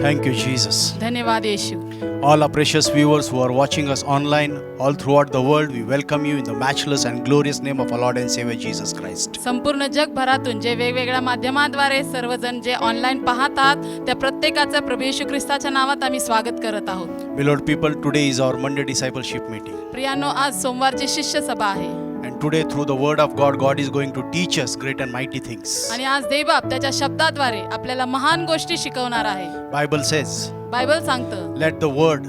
Thank you, Jesus. धन्यवाद येशू. All our precious viewers who are watching us online all throughout the world, we welcome you in the matchless and glorious name of our Lord and Savior Jesus Christ. संपूर्ण जगभरातून जे वेगवेगळ्या माध्यमांद्वारे सर्वजण जे online पाहतात त्या प्रत्येकाचं प्रभू येशू ख्रिस्ताच्या नावात आम्ही स्वागत करत आहोत. Beloved people, today is our Monday discipleship meeting. प्रियानो, आज सोमवारची शिष्य सभा आहे And today through the word of God, God is going to teach us great and mighty things. आणि आज देवबाप त्याच्या शब्दाद्वारे आपल्याला महान गोष्टी शिकवणार आहे. Bible says, बायबल सांगतं, let the word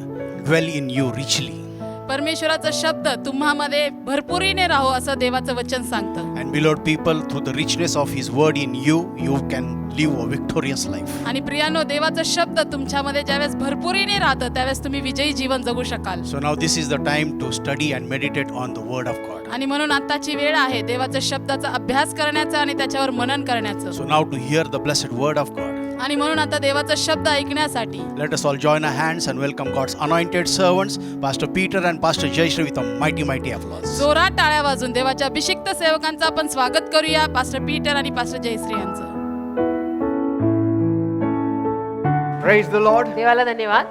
dwell in you richly. परमेश्वराचा शब्द तुम्हामध्ये भरपुरीने राहो असं देवाचं वचन सांगतं. And beloved people, through the richness of his word in you, you can live a victorious life. आणि प्रियानो, देवाचा शब्द तुमच्यामध्ये ज्यावेळेस भरपुरीने राहतं त्यावेळेस तुम्ही विजयी जीवन जगू शकाल. So now this is the time to study and meditate on the word of God. आणि म्हणून आताची वेळ आहे देवाच्या शब्दाचा अभ्यास करण्याचा आणि त्याच्यावर मनन करण्याचं. So now to hear the blessed word of God. आणि म्हणून आता देवाचा शब्द ऐकण्यासाठी Let us all join our hands and welcome God's anointed servants, Pastor Peter and Pastor Jayashree, with a mighty applause. जोरात टाळ्या वाजून देवाच्या अभिषिक्त सेवकांचं आपण स्वागत करूया, पास्टर पीटर आणि पास्टर जयश्री यांचं. Praise the Lord. देवाला धन्यवाद.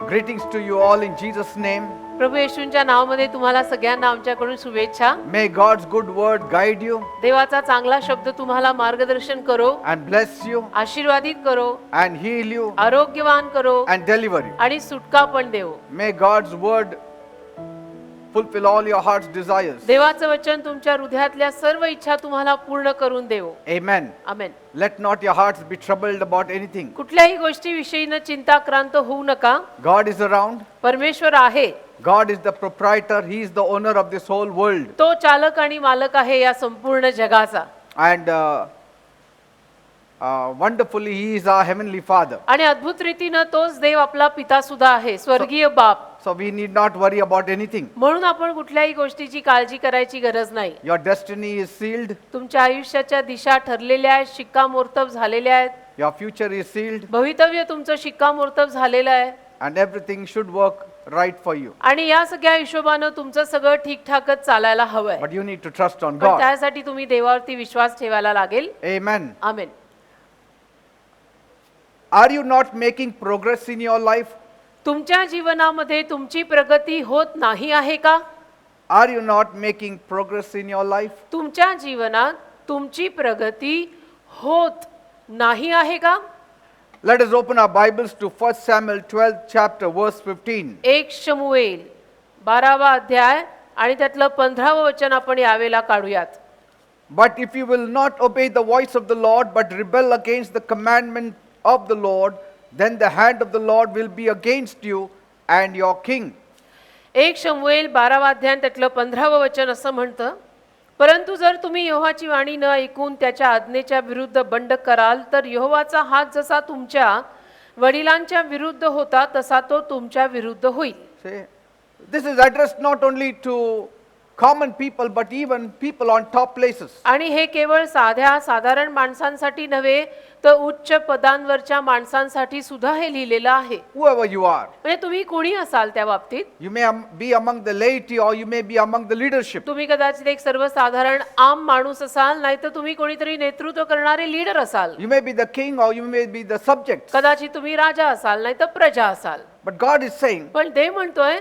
Greetings to you all in Jesus' name. प्रभू येशूंच्या नावामध्ये तुम्हाला सगळ्यांना आमच्याकडून शुभेच्छा. May God's good word guide you देवाचा चांगला शब्द तुम्हाला मार्गदर्शन करो, and bless you आशीर्वादित करो, and heal you आरोग्यवान करो and deliver you. आणि सुटका पण देव. May God's word fulfill all your heart's desires. देवाचं वचन तुमच्या हृदयातल्या सर्व इच्छा तुम्हाला पूर्ण करून देव. Amen. Amen. Let not your hearts be troubled about anything. कुठल्याही गोष्टीविषयी न चिंताक्रांत होऊ नका. God is around. परमेश्वर आहे. God is the proprietor. He is the owner of this whole world. तो चालक आणि मालक आहे या संपूर्ण जगाचा. And wonderfully, He is our heavenly Father. आणि अद्भुत रीतीनं तोच देव आपला पिता सुद्धा आहे, स्वर्गीय बाप. So we need not worry about anything. म्हणून आपण कुठल्याही गोष्टीची काळजी करायची गरज नाही. Your destiny is sealed. तुमच्या आयुष्याच्या दिशा ठरलेल्या आहेत, शिक्कामोर्तब झालेल्या आहेत. Your future is sealed. भवितव्य तुमचं शिक्कामोर्तब झालेलं आहे. And everything should work right for you. आणि या सगळ्या हिशोबानं तुमचं सगळं ठीकठाकच चालायला हवंय. But you need to trust on पण God. त्यासाठी तुम्ही देवावरती विश्वास ठेवायला लागेल. Amen. Amen. Are you not making progress in your life? तुमच्या जीवनामध्ये तुमची प्रगती होत नाही आहे का? Are you not making progress in your life? तुमच्या जीवनात तुमची प्रगती होत नाही आहे का? Let us open our Bibles to 1 Samuel 12th chapter verse 15. 1 शमूएल 12वा अध्याय आणि त्यातलं 15वं वचन आपण यावेळेला काढूयात. But if you will not obey the voice of the Lord but rebel against the commandment of the Lord, then the hand of the Lord will be against you and your king. 1 शमूएल 12वा अध्याय त्यातलं 15वं वचन असं म्हणतं, परंतु जर तुम्ही यहोवाची वाणी न ऐकून त्याच्या आज्ञेच्या विरुद्ध बंड कराल तर यहोवाचा हात जसा तुमच्या वडिलांच्या विरुद्ध होता तसा तो तुमच्या विरुद्ध होईल. See, this is addressed not only to common people but even people on top places. आणि हे केवळ साधारण माणसांसाठी नव्हे तर उच्च पदांवरच्या माणसांसाठी सुद्धा हे लिहिलेलं आहे. Whoever you are. म्हणजे तुम्ही कोणी असाल त्या बाबतीत, You may be among the laity or you may be among the leadership. तुम्ही कदाचित एक सर्वसाधारण आम माणूस असाल, नाही तर तुम्ही कोणीतरी नेतृत्व करणारे लीडर असाल. You may be the king or you may be the subjects. कदाचित तुम्ही राजा असाल, नाही तर प्रजा असाल. But God is saying, पण देव म्हणतोय,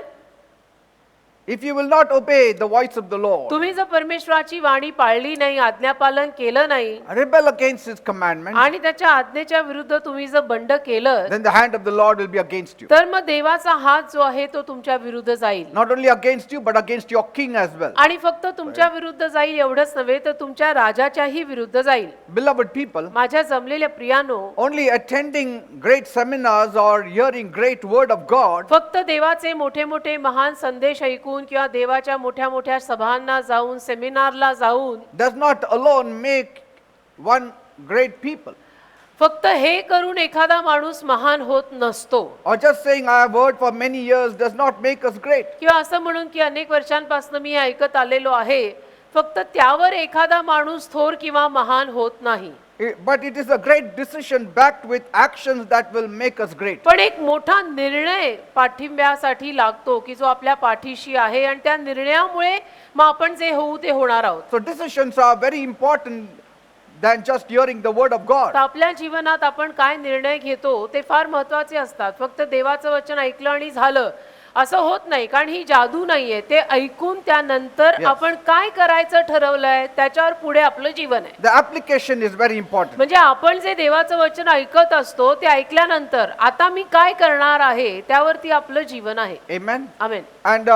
if you will not obey the voice of the Lord, तुम्ही जर परमेश्वराची वाणी पाळली नाही, आज्ञापालन केलं नाही rebel against His commandment, आणि त्याच्या आज्ञेच्या विरुद्ध तुम्ही जर बंड केलं, then the hand of the Lord will be against you. तर मग देवाचा हात जो आहे तो तुमच्या विरुद्ध जाईल. Not only against you, but against your king as well. आणि फक्त तुमच्या विरुद्ध जाईल एवढंच नव्हे तर तुमच्या राजाच्याही विरुद्ध जाईल. Beloved people, माझ्या जमलेल्या प्रियानो, only attending great seminars or hearing great word of God फक्त देवाचे मोठे मोठे महान संदेश ऐकून किंवा देवाच्या मोठ्या मोठ्या सभांना जाऊन, सेमिनारला जाऊन does not alone make one great people. फक्त हे करून एखादा माणूस महान होत नसतो. Or just saying I have heard for many years does not make us great. किंवा असं म्हणून की अनेक वर्षांपासून मी हे ऐकत आलेलो आहे, फक्त त्यावर एखादा माणूस थोर किंवा महान होत नाही. But it is a great decision backed with actions that will make us great. पण एक मोठा निर्णय पाठिंब्यासाठी लागतो की जो आपल्या पाठीशी आहे आणि त्या निर्णयामुळे मग आपण जे होऊ ते होणार आहोत. So decisions are very important than just hearing the word of तर God. आपल्या जीवनात आपण काय निर्णय घेतो ते फार महत्वाचे असतात. फक्त देवाचं वचन ऐकलं आणि झालं असं होत नाही, कारण ही जादू नाहीये. ते ऐकून त्यानंतर Yes. आपण काय करायचं ठरवलंय त्याच्यावर पुढे आपलं जीवन आहे. The application is very important. म्हणजे आपण जे देवाचं वचन ऐकत असतो ते ऐकल्यानंतर आता मी काय करणार आहे त्यावरती आपलं जीवन आहे. Amen. Amen. And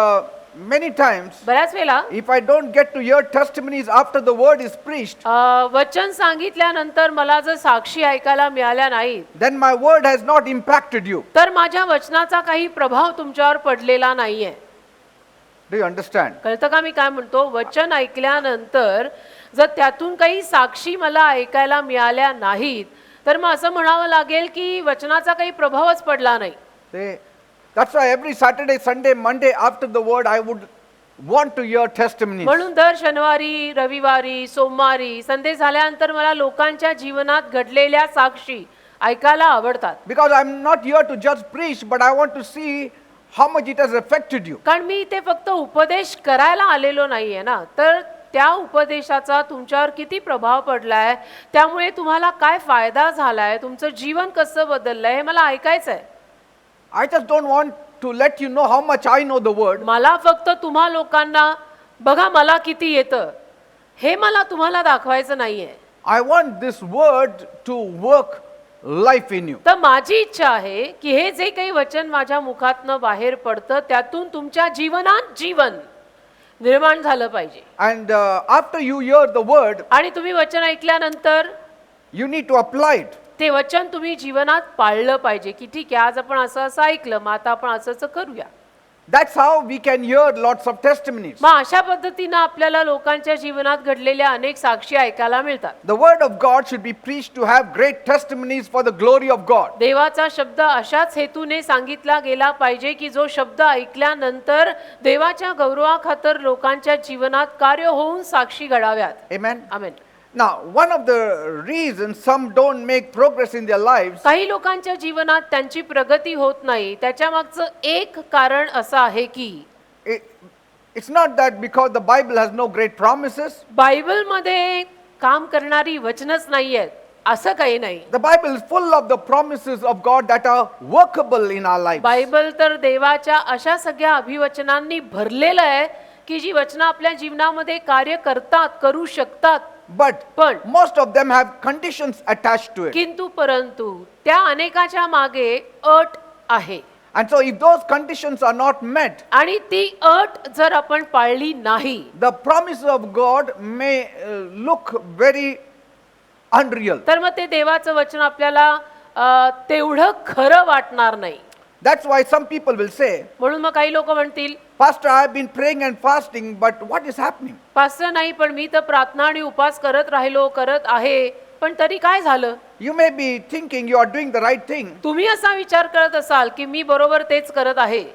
many times, बऱ्याच वेळा if I don't get to hear testimonies after the word is preached, वचन सांगितल्यानंतर मला जर साक्षी ऐकायला मिळाल्या नाहीत, then my word has not impacted you. तर माझ्या वचनाचा काही प्रभाव तुमच्यावर पडलेला नाहीये. Do you understand? कळतं का मी काय म्हणतो? वचन ऐकल्यानंतर जर त्यातून काही साक्षी मला ऐकायला मिळाल्या नाहीत, तर मग असं म्हणावं लागेल की वचनाचा काही प्रभावच पडला नाही. That's why every Saturday, Sunday, Monday after the word, I would want to hear testimonies. म्हणून दर शनिवारी, रविवारी, सोमवारी संडे झाल्यानंतर मला लोकांच्या जीवनात घडलेल्या साक्षी ऐकायला आवडतात. Because I'm not here to just preach, but I want to see how much it has affected you. कारण मी इथे फक्त उपदेश करायला आलेलो नाहीये ना, तर त्या उपदेशाचा तुमच्यावर किती प्रभाव पडलाय, त्यामुळे तुम्हाला काय फायदा झालाय, तुमचं जीवन कसं बदललंय हे मला ऐकायचं आहे. I just don't want to let you know how much I know the word. मला फक्त तुम्हा लोकांना बघा मला किती येतं हे मला तुम्हाला दाखवायचं नाहीये. I want this word to work life in you. तर माझी इच्छा आहे की हे जे काही वचन माझ्या मुखातनं बाहेर पडतं त्यातून तुमच्या जीवनात जीवन निर्माण झालं पाहिजे. And after you hear the word, आणि तुम्ही वचन ऐकल्यानंतर you need to apply it. ते वचन तुम्ही जीवनात पाळलं पाहिजे की ठीक आहे आज आपण असं असं ऐकलं मग आता आपण असं असं करूया. That's how we can hear lots of testimonies. मग अशा पद्धतीनं आपल्याला लोकांच्या जीवनात घडलेल्या अनेक साक्षी ऐकायला मिळतात. The word of God should be preached to have great testimonies for the glory of God. देवाचा शब्द अशाच हेतूने सांगितला गेला पाहिजे की जो शब्द ऐकल्यानंतर देवाच्या गौरवाखातर लोकांच्या जीवनात कार्य होऊन साक्षी घडाव्यात. Amen. Amen. Now, one of the reasons some don't make progress in their lives काही लोकांच्या जीवनात त्यांची प्रगती होत नाही त्याच्या मागचं एक कारण असं आहे की it's not that because the Bible has no great promises. बायबलमध्ये काम करणारी वचनच नाहीयेत असं काही नाही. The Bible is full of the promises of God that are workable in our lives. Bible तर देवाच्या अशा सगळ्या अभिवचनांनी भरलेलं आहे की जी वचनं आपल्या जीवनामध्ये कार्य करतात करू शकतात. But पण most of them have conditions attached to it. किंतु परंतु त्या अनेकाच्या मागे अट आहे. And so if those conditions are not met, आणि ती अट जर आपण पाळली नाही the promises of God may look very unreal. तर मग ते देवाचं वचन आपल्याला तेवढं खरं वाटणार नाही. That's why some people will say, म्हणून मग काही लोक म्हणतील Pastor, I have been praying and fasting, but what is happening? Pastor नाही पण मी तर प्रार्थना आणि उपवास करत राहिलो करत आहे पण तरी काय झालं. You may be thinking you are doing the right thing, तुम्ही असा विचार करत असाल की मी बरोबर तेच करत आहे,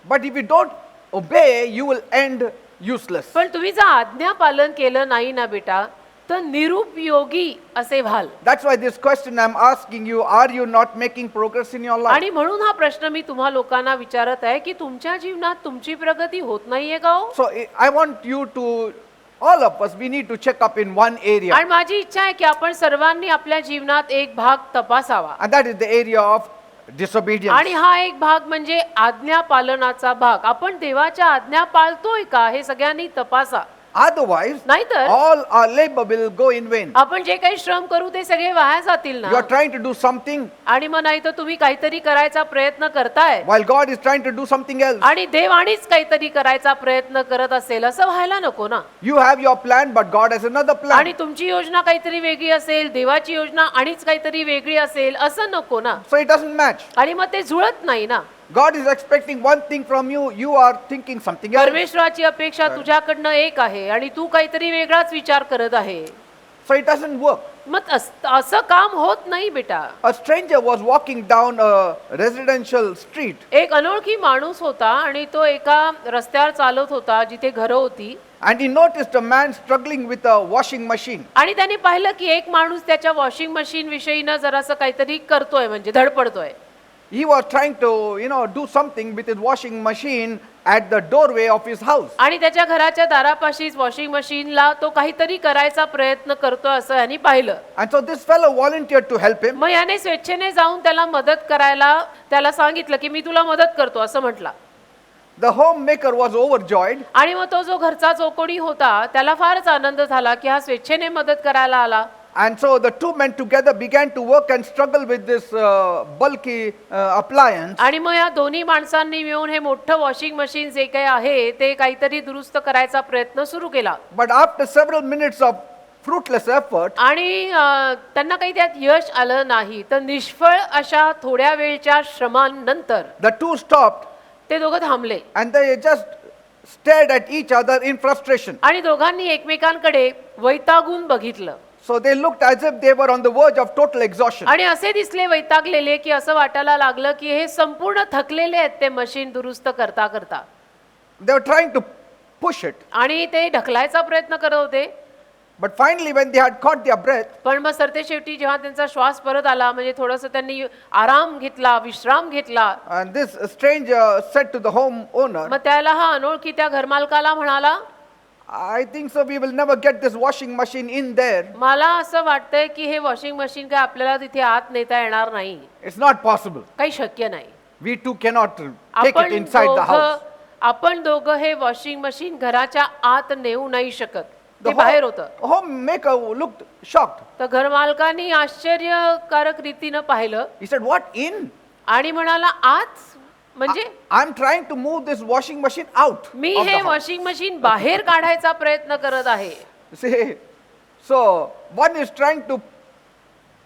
but if you don't obey, you will end useless. पण तुम्ही जर आज्ञा पालन केलं नाही ना बेटा तर निरुपयोगी असे व्हाल. That's why this question I'm asking you, are you not making progress in your life? आणि म्हणून हा प्रश्न मी तुम्हा लोकांना विचारत आहे की तुमच्या जीवनात तुमची प्रगती होत नाहीये का हो. So I want you to, all of us, we need to check up in one area, आणि माझी इच्छा आहे की आपण सर्वांनी आपल्या जीवनात एक भाग तपासावा and that is the area of disobedience. आणि हा एक भाग म्हणजे आज्ञा पालनाचा भाग. आपण देवाच्या आज्ञा पाळतोय का हे सगळ्यांनी तपासा. Otherwise, नाहीतर all our labor will go in vain. आपण जे काही श्रम करू ते सगळे वाया जातील You ना. are trying to do something आणि मग नाही तर तुम्ही काहीतरी करायचा प्रयत्न करताय while God is trying to do something else. आणि देव आणिच काहीतरी करायचा प्रयत्न करत असेल असं व्हायला नको ना. You have your plan, but God has another plan. आणि तुमची योजना काहीतरी वेगळी असेल देवाची योजना आणिच काहीतरी वेगळी असेल असं नको ना. So it doesn't match. आणि मग ते जुळत नाही ना. God is expecting one thing from you, you are thinking something else. परमेश्वराची अपेक्षा तुझ्याकडनं एक आहे आणि तू काहीतरी वेगळाच विचार करत आहे. So it doesn't work. मग असं काम होत नाही बेटा. A stranger was walking down a residential street, एक अनोळखी माणूस होता आणि तो एका रस्त्यावर चालत होता जिथे घरं होती and he noticed a man struggling with a washing machine. आणि त्याने पाहिलं की एक माणूस त्याच्या वॉशिंग मशीन विषयीनं जरासं काहीतरी करतोय म्हणजे धडपडतोय. He was trying to, do something with his washing machine, at the doorway of his house. आणि त्याच्या घराच्या दारापाशीच वॉशिंग मशीनला तो काहीतरी करायचा प्रयत्न करतो असं यांनी पाहिलं. And so this fellow volunteered to help him. मग याने स्वेच्छेने जाऊन त्याला मदत करायला त्याला सांगितलं की मी तुला मदत करतो असं म्हटलं. The homemaker was overjoyed. आणि मग तो जो घरचा जो कोणी होता त्याला फारच आनंद झाला की हा स्वेच्छेने मदत करायला आला. And so the two men together began to work and struggle with this bulky appliance. आणि मग या दोन्ही माणसांनी मिळून हे मोठं वॉशिंग मशीन जे काही आहे ते काहीतरी दुरुस्त करायचा प्रयत्न सुरू केला. But after several minutes of fruitless effort, आणि त्यांना काही त्यात यश आलं नाही. तर निष्फळ अशा थोड्या वेळच्या श्रमांनंतर the two stopped ते दोघं थांबले and they just stared at each other in frustration. आणि दोघांनी एकमेकांकडे वैतागून बघितलं. So they looked as if they were on the verge of total exhaustion. आणि असे दिसले वैतागलेले की असं वाटायला लागलं की हे संपूर्ण थकलेले आहेत ते मशीन दुरुस्त करता करता. They were trying to push it. आणि ते ढकलायचा प्रयत्न करत होते. But finally, when they had caught their breath, पण मग सरते शेवटी जेव्हा त्यांचा श्वास परत आला म्हणजे थोडंसं त्यांनी आराम घेतला, विश्राम घेतला. and this stranger said to the homeowner, मग त्याला हा अनोळखी त्या घरमालकाला म्हणाला, I think so we will never get this washing machine in there. मला असं वाटतंय की हे वॉशिंग मशीन काय आपल्याला तिथे आत नेता येणार नाही. It's not possible. काही शक्य नाही. We too cannot take it inside the house. आपण दोघं हे वॉशिंग मशीन घराच्या आत नेऊ नाही शकत. ते The बाहेर होतं. homemaker looked shocked. तर घरमालकांनी आश्चर्यकारक रीतीनं पाहिलं He said, what in? आणि म्हणाला आत म्हणजे I'm trying to move this washing machine out. Me of the हे house." वॉशिंग मशीन बाहेर काढायचा प्रयत्न करत आहे. See, so one is trying to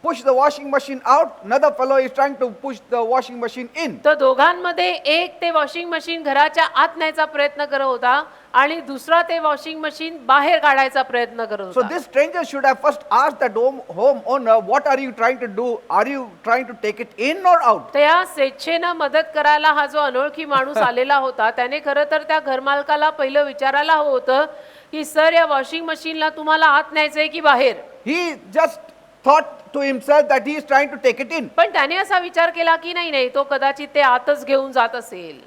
push the washing machine out, another fellow is trying to push the washing machine in. तर दोघांमध्ये एक ते वॉशिंग मशीन घराच्या आत न्यायचा प्रयत्न करत होता आणि दुसरा ते वॉशिंग मशीन बाहेर काढायचा प्रयत्न करत So होता. this stranger should have first asked that homeowner, what are you trying to do? Are you trying to take it in or out? तर या स्वेच्छेनं मदत करायला हा जो अनोळखी माणूस आलेला होता त्याने खरं तर त्या घरमालकाला पहिलं विचारायला हवं होतं की सर या वॉशिंग मशीनला तुम्हाला आत न्यायचंय की बाहेर. He just thought to himself that he is trying to take it in. पण त्याने असा विचार केला की नाही नाही तो कदाचित ते आतच घेऊन जात असेल.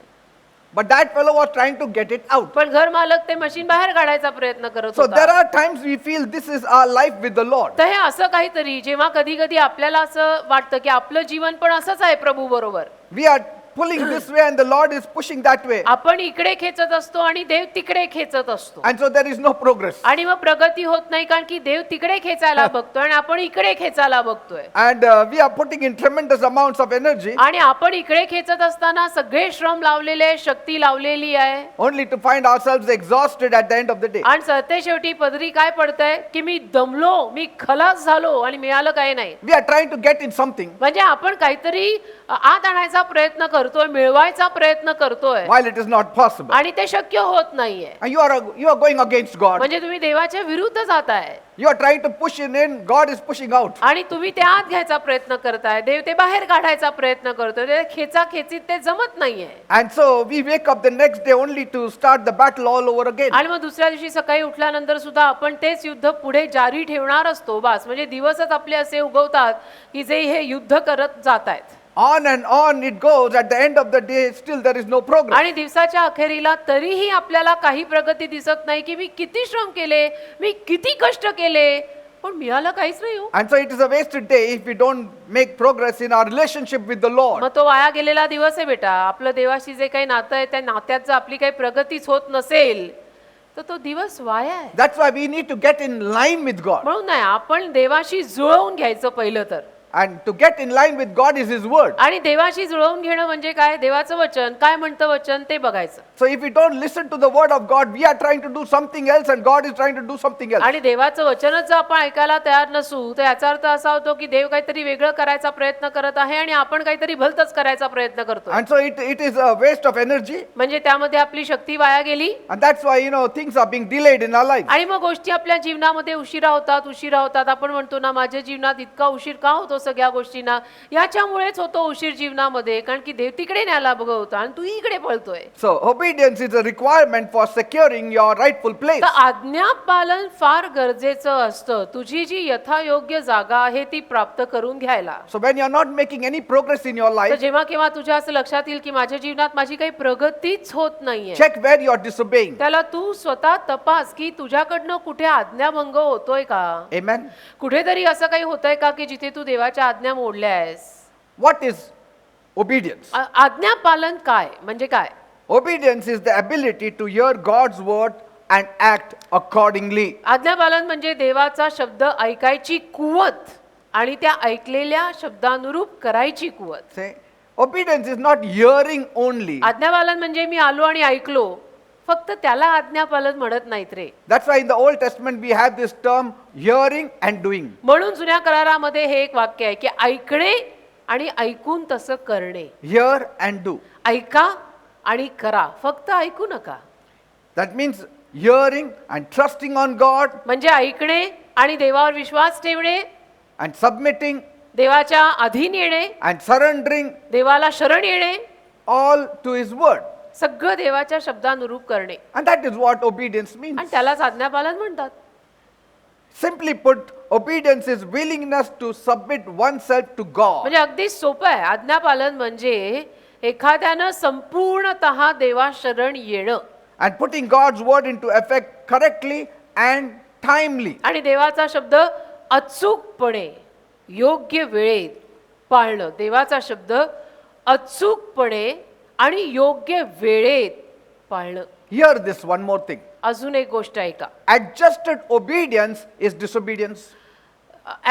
But that fellow was trying to get it out. पण घर मालक ते मशीन बाहेर काढायचा प्रयत्न करत So there होता. are times we feel this is our life with the Lord. तर हे असं काहीतरी जेव्हा कधी कधी आपल्याला असं वाटतं की आपलं जीवन पण असंच आहे प्रभू बरोबर. We are pulling this way and the Lord is pushing that way. आपण इकडे खेचत असतो आणि देव तिकडे खेचत असतो. And so there is no progress. आणि मग प्रगती होत नाही कारण की देव तिकडे खेचायला बघतोय आणि आपण इकडे खेचायला बघतोय. And we are putting in tremendous amounts of energy आणि आपण इकडे खेचत असताना सगळे श्रम लावलेले शक्ती लावलेली आहे. only to find ourselves exhausted at the end of the day. आणि सरते शेवटी पदरी काय पडतंय की मी दमलो, मी खलास झालो आणि मिळालं काही नाही. We are trying to get in something म्हणजे आपण काहीतरी आत आणायचा प्रयत्न करतोय, मिळवायचा प्रयत्न करतोय while it is not possible. आणि ते शक्य होत नाहीये. And you are going against God. म्हणजे तुम्ही देवाच्या विरुद्ध जाताय You are trying to push it in, God is pushing out. आणि तुम्ही ते आत घ्यायचा प्रयत्न करताय, देव ते बाहेर काढायचा प्रयत्न करतोय. ते खेचा खेचीत ते जमत नाहीये. And so we wake up the next day only to start the battle all over again. आणि मग दुसऱ्या दिवशी सकाळी उठल्यानंतर सुद्धा आपण तेच युद्ध पुढे जारी ठेवणार असतो. बस म्हणजे दिवसच आपले असे उगवतात की जे हे युद्ध करत जात आहेत. On and on it goes. At the end of the day, still there is no progress. आणि दिवसाच्या अखेरीला तरीही आपल्याला काही प्रगती दिसत नाही की मी किती श्रम केले, मी किती कष्ट केले, पण मिळालं काहीच नाही हो. And so it is a wasted day if we don't make progress in our relationship with the Lord. मग तो वाया गेलेला दिवस आहे बेटा. आपलं देवाशी जे काही नातं आहे त्या नात्यात जर आपली काही प्रगतीच होत नसेल तर तो दिवस वाया आहे. That's why we need to get in line with God. म्हणून नाही आपण देवाशी जुळवून घ्यायचं पहिलं तर. And to get in line with God is His word. आणि देवाशी जुळवून घेणं म्हणजे काय, देवाचं वचन काय म्हणतं वचन ते बघायचं. So if we don't listen to the word of God, we are trying to do something else and God is trying to do something else. आणि देवाचं वचनच जर आपण ऐकायला तयार नसू तर याचा अर्थ असा होतो की देव काहीतरी वेगळं करायचा प्रयत्न करत आहे आणि आपण काहीतरी भलतंच करायचा प्रयत्न करतो. And so it is a waste of energy. म्हणजे त्यामध्ये आपली शक्ती वाया गेली. And that's why, things are being delayed in our lives. आणि मग गोष्टी आपल्या जीवनामध्ये उशिरा होतात. आपण म्हणतो ना माझ्या जीवनात इतका उशीर का होतो सगळ्या गोष्टींना. याच्यामुळेच होतो उशीर जीवनामध्ये, कारण की देव तिकडे न्यायला बघवतो आणि तू इकडे पळतोय. So obedience is a requirement for securing your rightful place. तर आज्ञापालन फार गरजेचं असतं, तुझी जी यथायोग्य जागा आहे ती प्राप्त करून घ्यायला. So when you are not making any progress in your तर life, जेव्हा केव्हा तुझ्या असं लक्षात येईल की माझ्या जीवनात माझी काही प्रगतीच होत नाहीये, check where you are disobeying. त्याला तू स्वतः तपास की तुझ्याकडनं कुठे आज्ञाभंग होतोय का. Amen. कुठेतरी असं काही होतंय का की जिथे तू देवाच्या आज्ञा मोडल्या आहेस. What is obedience? आज्ञापालन काय म्हणजे काय. Obedience is the ability to hear God's word and act accordingly. आज्ञापालन म्हणजे देवाचा शब्द ऐकायची कुवत आणि त्या ऐकलेल्या शब्दानुरूप करायची कुवत. Say, obedience is not hearing only. आज्ञापालन म्हणजे मी आलो आणि ऐकलो, फक्त त्याला आज्ञापालन म्हणत नाहीत रे. That's why in the Old Testament we have this term hearing and doing. म्हणून जुन्या करारामध्ये हे एक वाक्य आहे की ऐकणे आणि ऐकून तसं करणे. Hear and do. ऐका आणि करा, फक्त ऐकू नका. That means hearing and trusting on God म्हणजे ऐकणे आणि देवावर विश्वास ठेवणे, and submitting देवाच्या अधीन येणे, and surrendering देवाला शरण येणे, all to His word. सगळं देवाच्या शब्दानुरूप करणे. And that is what obedience means. आणि त्यालाच आज्ञापालन म्हणतात. Simply put, obedience is willingness to submit oneself to God. म्हणजे अगदी सोपं आहे. आज्ञापालन म्हणजे एखाद्यानं संपूर्णतः देवा शरण येणं And putting God's word into effect correctly and timely. आणि देवाचा शब्द अचूकपणे योग्य वेळेत पाळणं. देवाचा शब्द अचूकपणे आणि योग्य वेळेत पाळणं. Hear this one more thing. अजून एक गोष्ट ऐका. Adjusted obedience is disobedience.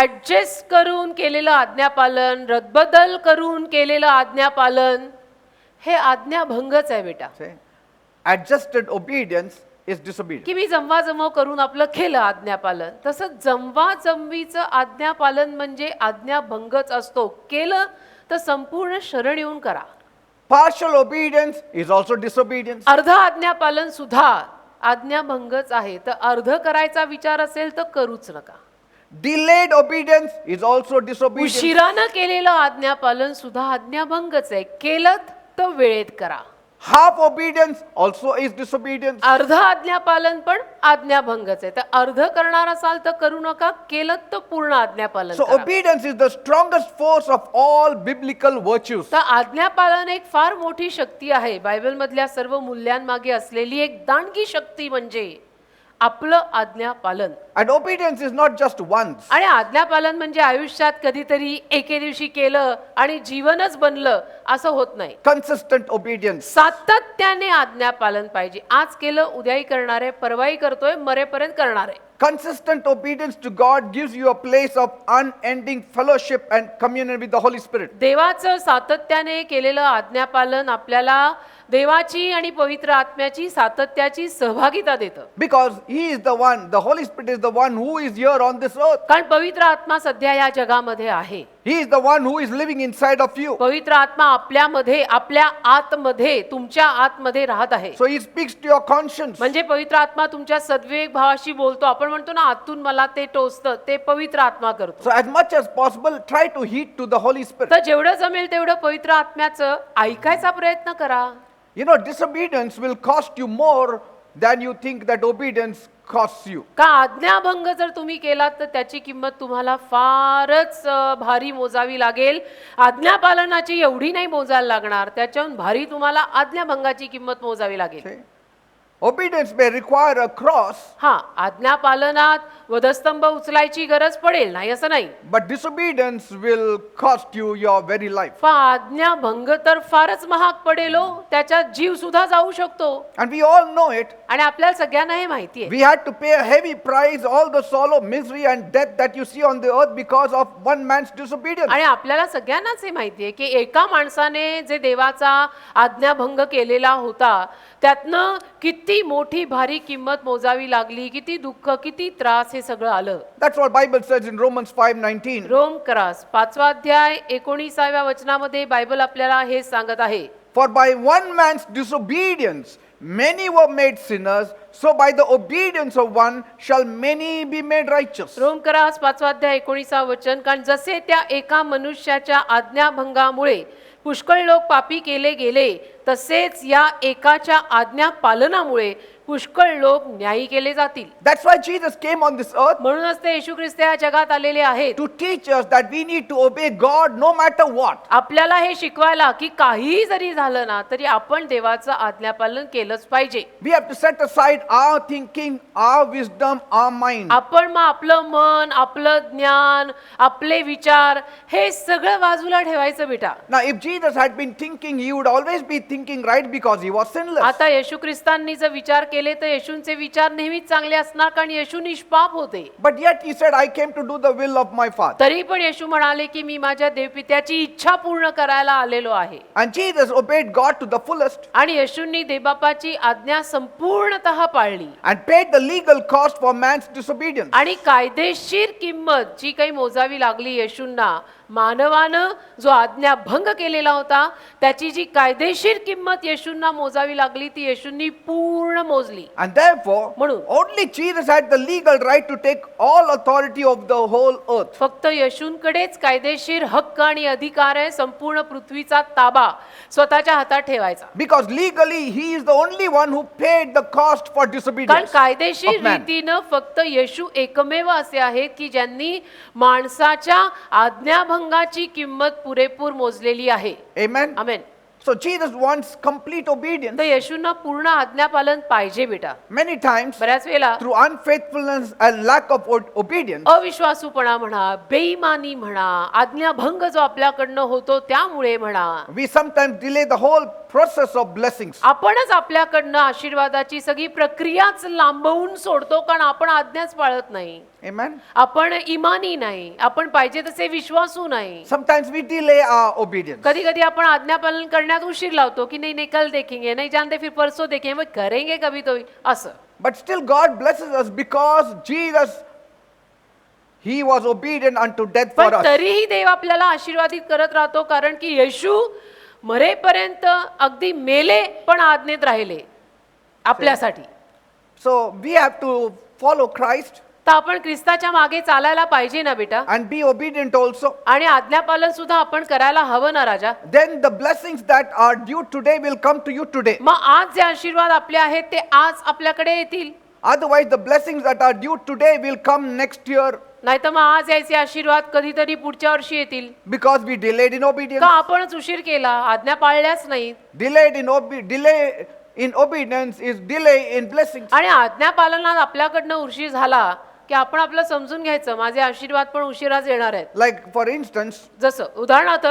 Adjust करून केलेलं आज्ञापालन, रद्दबदल करून केलेलं आज्ञापालन हे आज्ञाभंगच आहे बेटा. Say, adjusted obedience is disobedience. की मी जमवाजमव करून आपलं केलं आज्ञापालन, तसं जमवाजमवीचं आज्ञापालन म्हणजे आज्ञाभंगच असतो. केलं तर संपूर्ण शरण येऊन करा. Partial obedience is also disobedience. अर्ध आज्ञापालन सुद्धा आज्ञाभंगच आहे. तर अर्ध करायचा विचार असेल तर करूच नका. Delayed obedience is also disobedience. उशिरानं केलेलं आज्ञापालन सुद्धा आज्ञाभंगच आहे. केलं तर वेळेत करा. Half obedience also is disobedience. अर्ध आज्ञापालन पण आज्ञाभंगच आहे. तर अर्ध करणार असाल तर करू नका, केलं तर पूर्ण आज्ञापालन So करा. obedience is the strongest force of all biblical virtues. तर आज्ञापालन एक फार मोठी शक्ती आहे. बायबलमधल्या सर्व मूल्यांमागे असलेली एक दांडगी शक्ती म्हणजे आपलं आज्ञापालन. And obedience is not just once. आणि आज्ञापालन म्हणजे आयुष्यात कधीतरी एके दिवशी केलं आणि जीवनच बनलं असं होत नाही. Consistent obedience. सातत्याने आज्ञापालन पाहिजे. आज केलं उद्याही करणार आहे, परवाही करतोय, मरेपर्यंत करणार आहे. Consistent obedience to God gives you a place of unending fellowship and communion with the Holy Spirit. देवाचं सातत्याने केलेलं आज्ञापालन आपल्याला देवाची आणि पवित्र आत्म्याची सातत्याची सहभागिता देतं. Because He is the one, the Holy Spirit is the one who is here on this earth. कारण पवित्र आत्मा सध्या या जगामध्ये आहे. He is the one who is living inside of you. पवित्र आत्मा आपल्यामध्ये, आपल्या आतमध्ये, तुमच्या आतमध्ये राहत आहे. So He speaks to your conscience. म्हणजे पवित्र आत्मा तुमच्या सद्विवेक भावाशी बोलतो. आपण म्हणतो ना आतून मला ते टोचतं, ते पवित्र आत्मा करतो. So as much as possible, try to heed to the Holy Spirit. तर जेवढं जमेल तेवढं पवित्र आत्म्याचं ऐकायचा प्रयत्न करा. You know, disobedience will cost you more than you think that obedience costs you. का आज्ञाभंग जर तुम्ही केलात तर त्याची किंमत तुम्हाला फारच भारी मोजावी लागेल. आज्ञापालनाची एवढी नाही मोजायला लागणार, त्याच्याहून भारी तुम्हाला आज्ञाभंगाची किंमत मोजावी लागेल. See? Obedience may require a cross, हा, आज्ञापालनात वधस्तंभ उचलायची गरज पडेल, नाही असं नाही. but disobedience will cost you your very life. पण आज्ञाभंग तर फारच महाग पडेल हो. त्याच्यात जीव सुद्धा जाऊ शकतो. And we all know it. आणि आपल्याला सगळ्यांना हे माहिती आहे. We had to pay a heavy price, all the sorrow, misery and death that you see on the earth because of one man's disobedience. आणि आपल्याला सगळ्यांनाच हे माहिती आहे की एका माणसाने जे देवाचा आज्ञाभंग केलेला होता त्यातनं किती मोठी भारी किंमत मोजावी लागली, किती दुःख, किती त्रास, हे सगळं आलं. That's what Bible says in Romans 5:19. Rome करास 5वा अध्याय 19व्या वचनामध्ये बायबल आपल्याला हे सांगत आहे. For by one man's disobedience many were made sinners, so by the obedience of one shall many be made righteous. रोमकरास 5 अध्याय 19 वचन, कारण जसे त्या एका मनुष्याच्या आज्ञाभंगामुळे पुष्कळ लोक पापी केले गेले, तसेच या एकाच्या आज्ञा पालनामुळे पुष्कळ लोक न्यायी केले जातील. That's why Jesus came on this earth म्हणूनच ते येशू ख्रिस्त या जगात आलेले आहेत, to teach us that we need to obey God no matter what. आपल्याला हे शिकवायला की काहीही जरी झालं ना तरी आपण देवाचं आज्ञापालन केलंच पाहिजे. We have to set aside our thinking, our wisdom, our mind. आपण मग आपलं मन, आपलं ज्ञान, आपले विचार हे सगळं बाजूला ठेवायचं बेटा. Now, if Jesus had been thinking, he would always be thinking right because he was sinless. आता येशू ख्रिस्तांनी जर विचार केले तर येशूंचे विचार नेहमीच चांगले असणार, कारण येशू निष्पाप होते. But yet he said, I came to do the will of my Father. तरी पण येशू म्हणाले की मी माझ्या देवपित्याची इच्छा पूर्ण करायला आलेलो आहे. And Jesus obeyed God to the fullest आणि येशूंनी देवबापाची आज्ञा संपूर्णतः पाळली and paid the legal cost for man's disobedience. आणि कायदेशीर किंमत जी काही मोजावी लागली येशूंना, मानवानं जो आज्ञा भंग केलेला होता त्याची जी कायदेशीर किंमत येशूंना मोजावी लागली ती येशूंनी पूर्ण मोजली. And therefore, म्हणून only Jesus had the legal right to take all authority of the whole earth. फक्त येशूंकडेच कायदेशीर हक्क आणि अधिकार आहे संपूर्ण पृथ्वीचा ताबा स्वतःच्या हातात ठेवायचा. Because legally he is the only one who paid the cost for कारण disobedience कायदेशीर of man. रीतीनं फक्त येशू एकमेव असे आहेत की ज्यांनी माणसाच्या आज्ञाभंगाची किंमत पुरेपूर मोजलेली आहे. Amen. आमेन. So Jesus wants complete obedience. तर येशूंना पूर्ण आज्ञापालन पाहिजे बेटा. Many times, बऱ्याच वेळेला through unfaithfulness and lack of obedience, अविश्वासूपणा म्हणा, बेईमानी म्हणा, आज्ञाभंग जो आपल्याकडनं होतो त्यामुळे म्हणा, we sometimes delay the whole process of blessings. आपणच आपल्याकडनं आशीर्वादाची सगळी प्रक्रियाच लांबवून सोडतो, कारण आपण आज्ञाच पाळत नाही. Amen. आपण इमानी नाही, आपण पाहिजे तसे विश्वासू नाही. Sometimes we delay our obedience. कधी कधी आपण आज्ञापालन करण्यात उशीर लावतो की नाही कल देखेंगे, नहीं जानते फिर परसों देखेंगे, मग करेंगे कभी तो असं. But still God blesses us because Jesus, he was obedient unto death for पण us. तरीही देव आपल्याला आशीर्वादित करत राहतो, कारण की येशू मरेपर्यंत अगदी मेले पण आज्ञेत राहिले आपल्यासाठी. So we have to follow Christ तर आपण ख्रिस्ताच्या मागे चालायला पाहिजे ना बेटा, and be obedient also. आणि आज्ञापालन सुद्धा आपण करायला हवं ना राजा. Then the blessings that are due today will come to you today. मग आज जे आशीर्वाद आपले आहेत ते आज आपल्याकडे येतील. Otherwise, the blessings that are due today will come next year नाही तर मग आज यायचे आशीर्वाद कधीतरी पुढच्या वर्षी येतील, because we delayed in का obedience. आपणच उशीर केला, आज्ञा पाळल्याच नाहीत. Delay in obedience is delay in blessings. आणि आज्ञा पालनात आपल्याकडनं उशीर झाला की आपण आपलं समजून घ्यायचं माझे आशीर्वाद पण उशिराच येणार आहेत. Like for instance, जसं उदाहरणार्थ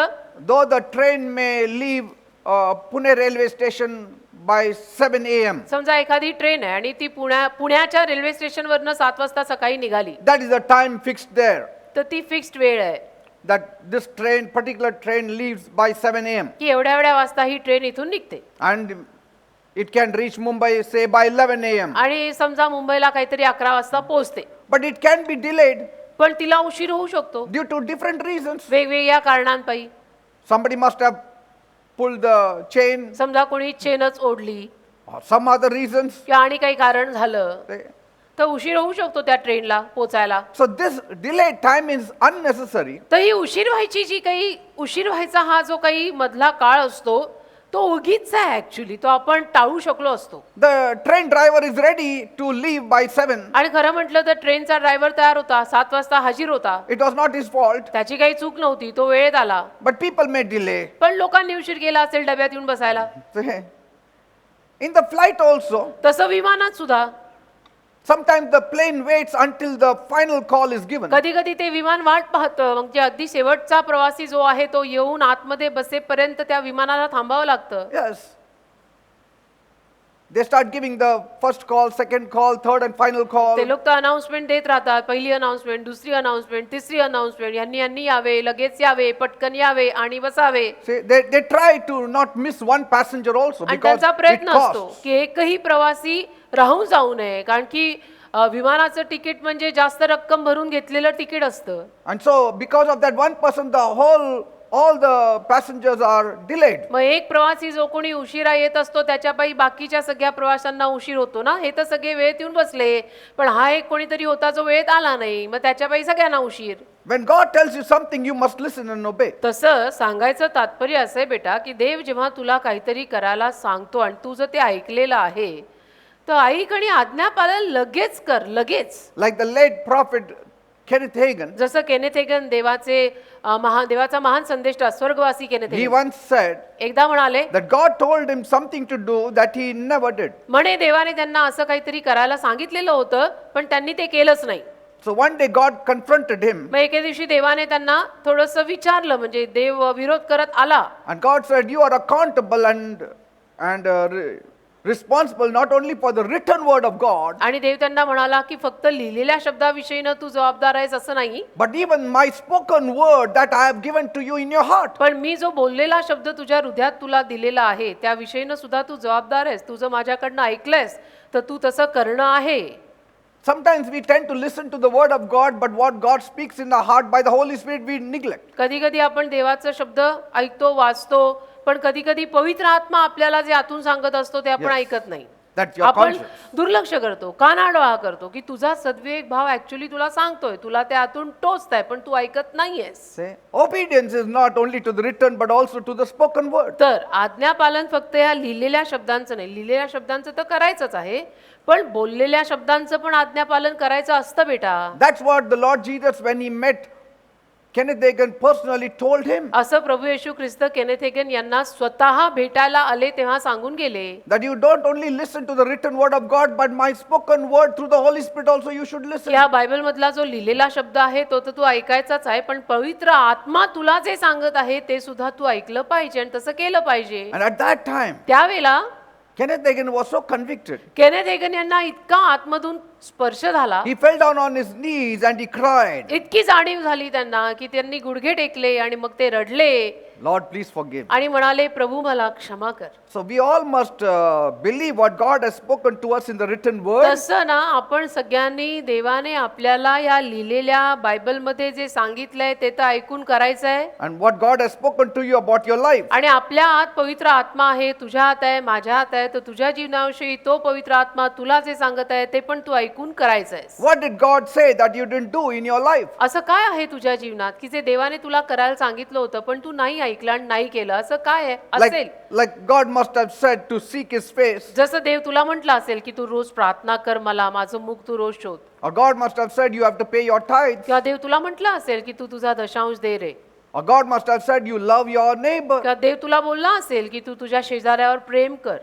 though the train may leave Pune railway station by 7 a.m. समजा एखादी ट्रेन आहे आणि ती पुण्याच्या रेल्वे स्टेशनवरनं 7 वाजता सकाळी निघाली, That is a time fixed there. तर ती फिक्स्ड वेळ आहे That this particular train leaves by 7 a.m. की एवढ्या वाजता ही ट्रेन इथून निघते and it can reach Mumbai say by 11 a.m. आणि समजा मुंबईला काहीतरी 11 वाजता पोहोचते, But it can be delayed पण तिला उशीर होऊ शकतो due to different reasons. वेगवेगळ्या कारणांपायी. Somebody must have pulled the chain समजा कोणी चेनच ओढली or some other reasons. किंवा आणि काही कारण झालं तर उशीर होऊ शकतो त्या ट्रेनला पोचायला. So this delayed time is unnecessary. तर ही उशीर व्हायची जी काही उशीर व्हायचा हा जो काही मधला काळ असतो तो उगीच आहे ऍक्च्युली, तो आपण टाळू शकलो असतो. The train driver is ready to leave by 7. आणि खरं म्हटलं तर ट्रेनचा ड्रायव्हर तयार होता, 7 वाजता हजीर होता, It was not his fault. त्याची काही चूक नव्हती, तो वेळेत आला. But people may delay. पण लोकांनी उशीर केला असेल डब्यात येऊन बसायला. In the flight also, तसं विमानात सुद्धा sometimes the plane waits until the final call is given. कधी कधी ते विमान वाट पाहतं, मग जे अगदी शेवटचा प्रवासी जो आहे तो येऊन आतमध्ये बसेपर्यंत त्या विमानाला थांबावं लागतं. Yes. They start giving the first call, second call, third and final call. ते लोक तर अनाउन्समेंट देत राहतात, पहिली अनाउन्समेंट, दुसरी अनाउन्समेंट, तिसरी अनाउन्समेंट, यांनी यावे, लगेच यावे, पटकन यावे आणि बसावे. See, they try to not miss one passenger also आणि because त्यांचा it प्रयत्न असतो costs. की एकही प्रवासी राहून जाऊ नये, कारण की विमानाचं तिकीट म्हणजे जास्त रक्कम भरून घेतलेलं तिकीट असतं. And so because of that one person, the whole all the passengers are delayed. मग एक प्रवासी जो कोणी उशिरा येत असतो त्याच्यापायी बाकीच्या सगळ्या प्रवाशांना उशीर होतो ना. हे तर सगळे वेळेत येऊन बसले, पण हा एक कोणीतरी होता जो वेळेत आला नाही, मग त्याच्यापायी सगळ्यांना उशीर. When God tells you something, you must listen and obey. तसं सांगायचं तात्पर्य असं आहे बेटा, की देव जेव्हा तुला काहीतरी करायला सांगतो आणि तू जर ते ऐकलेलं आहे तर ऐक आणि आज्ञापालन लगेच कर, लगेच. Like the late prophet Kenneth Hagin, जसं केनेथ हेगन देवाचा महान संदेष्टा स्वर्गवासी Kenneth he Hagin once said एकदा म्हणाले that God told him something to do that he never did. म्हणे देवाने त्यांना असं काहीतरी करायला सांगितलेलं होतं पण त्यांनी ते केलंच नाही. So one day God confronted him मग एके दिवशी देवाने त्यांना थोडंसं विचारलं, म्हणजे देव विरोध करत आला and God said, you are accountable and responsible not only for the written word of God, आणि देव त्यांना म्हणाला की फक्त लिहिलेल्या शब्दाविषयीनं तू जबाबदार आहेस असं नाही, but even my spoken word that I have given to you in your heart. पण मी जो बोललेला शब्द तुझ्या हृदयात तुला दिलेला आहे त्या विषयीनं सुद्धा तू जबाबदार आहेस. तू जर माझ्याकडनं ऐकलंयस तर तू तसं करणं आहे. Sometimes we tend to listen to the word of God, but what God speaks in our heart by the Holy Spirit we neglect. कधी कधी आपण देवाचा शब्द ऐकतो, वाचतो, पण कधी कधी पवित्र आत्मा आपल्याला जे आतून सांगत असतो ते आपण Yes. ऐकत नाही. That's your आपण conscience. दुर्लक्ष करतो, कानाडोळा करतो की तुझा सद्विवेक भाव ऍक्च्युली तुला सांगतोय, तुला ते आतून टोचताय पण तू ऐकत नाहीयेस. Say, obedience is not only to the written but also to the spoken word. तर आज्ञापालन फक्त ह्या लिहिलेल्या शब्दांचं नाही, लिहिलेल्या शब्दांचं तर करायचंच आहे, पण बोललेल्या शब्दांचं पण आज्ञापालन करायचं असतं बेटा. That's what the Lord Jesus, when he met Kenneth Hagin, personally told him, असं प्रभू येशू ख्रिस्त केनेथ हेगन यांना स्वतः भेटायला आले तेव्हा सांगून गेले that you don't only listen to the written word of God, but my spoken word through the Holy Spirit also you should listen. की हा बायबल मधला जो लिहिलेला शब्द आहे तो तर तू ऐकायचाच आहे, पण पवित्र आत्मा तुला जे सांगत आहे ते सुद्धा तू ऐकलं पाहिजे आणि तसं केलं पाहिजे. And at that time, त्यावेळेला Kenneth Hagin was so convicted. Kenneth Hagin यांना इतका आतमधून स्पर्श झाला, He fell down on his knees and he cried, इतकी जाणीव झाली त्यांना की त्यांनी गुडघे टेकले आणि मग ते रडले Lord, please forgive. आणि म्हणाले, प्रभू मला क्षमा कर. So we all must believe what God has spoken to us in the written word. तसं ना आपण सगळ्यांनी देवाने आपल्याला या लिहिलेल्या बायबलमध्ये जे सांगितलंय ते तर ऐकून करायचं आहे. And what God has spoken to you about your life. आणि आपल्या आत पवित्र आत्मा आहे, तुझ्या हात आहे, माझ्या हात आहे, तर तुझ्या जीवनाविषयी तो पवित्र आत्मा तुला जे सांगत आहे ते पण तू ऐकून करायचं आहे. What did God say that you didn't do in your life? असं काय आहे तुझ्या जीवनात की जे देवाने तुला करायला सांगितलं होतं पण तू नाही ऐकलं आणि नाही केलं, असं काय आहे असेल? Like God must have said to seek his face. जसं देव तुला म्हटलं असेल की तू रोज प्रार्थना कर, मला माझं मुख तू रोज शोध. Or God must have said you have to pay your tithes. किंवा देव तुला म्हटलं असेल की तू तुझा दशांश दे रे. Or God must have said you love your neighbor. किंवा देव तुला बोलला असेल की तू तुझ्या शेजाऱ्यावर प्रेम कर.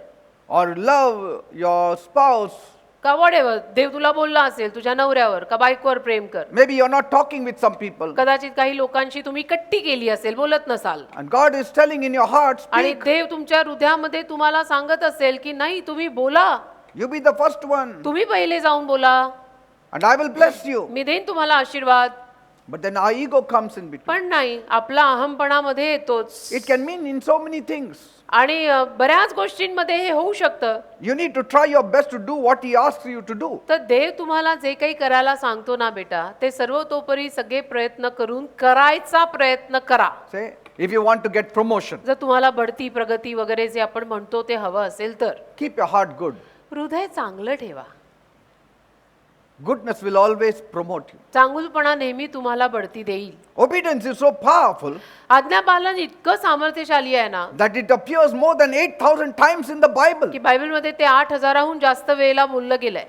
Or love your spouse. का whatever, देव तुला बोलला असेल तुझ्या नवऱ्यावर का बायकोवर प्रेम कर. Maybe you're not talking with some people. कदाचित काही लोकांशी तुम्ही कट्टी केली असेल, बोलत नसाल, And God is telling in your heart, आणि speak. देव तुमच्या हृदयामध्ये तुम्हाला सांगत असेल की नाही तुम्ही बोला, You be the first one. तुम्ही पहिले जाऊन बोला, And I will bless you. मी देईन तुम्हाला आशीर्वाद. But then our ego comes in between. पण नाही, आपला अहमपणामध्ये येतोच. It can mean in so many things. आणि बऱ्याच गोष्टींमध्ये हे होऊ शकतं. You need to try your best to do what he asks you to do. तर देव तुम्हाला जे काही करायला सांगतो ना बेटा, ते सर्वतोपरी सगळे प्रयत्न करून करायचा प्रयत्न करा. Say, if you want to get promotion, जर तुम्हाला बढती प्रगती वगैरे जे आपण म्हणतो ते हवं असेल तर keep your heart good. हृदय चांगलं ठेवा. Goodness will always promote you. चांगुलपणा नेहमी तुम्हाला बढती देईल. Obedience is so powerful आज्ञापालन इतकं सामर्थ्यशाली आहे ना that it appears more than 8,000 times in the Bible. की बायबलमध्ये ते 8,000हून जास्त वेळेला बोललं गेलंय.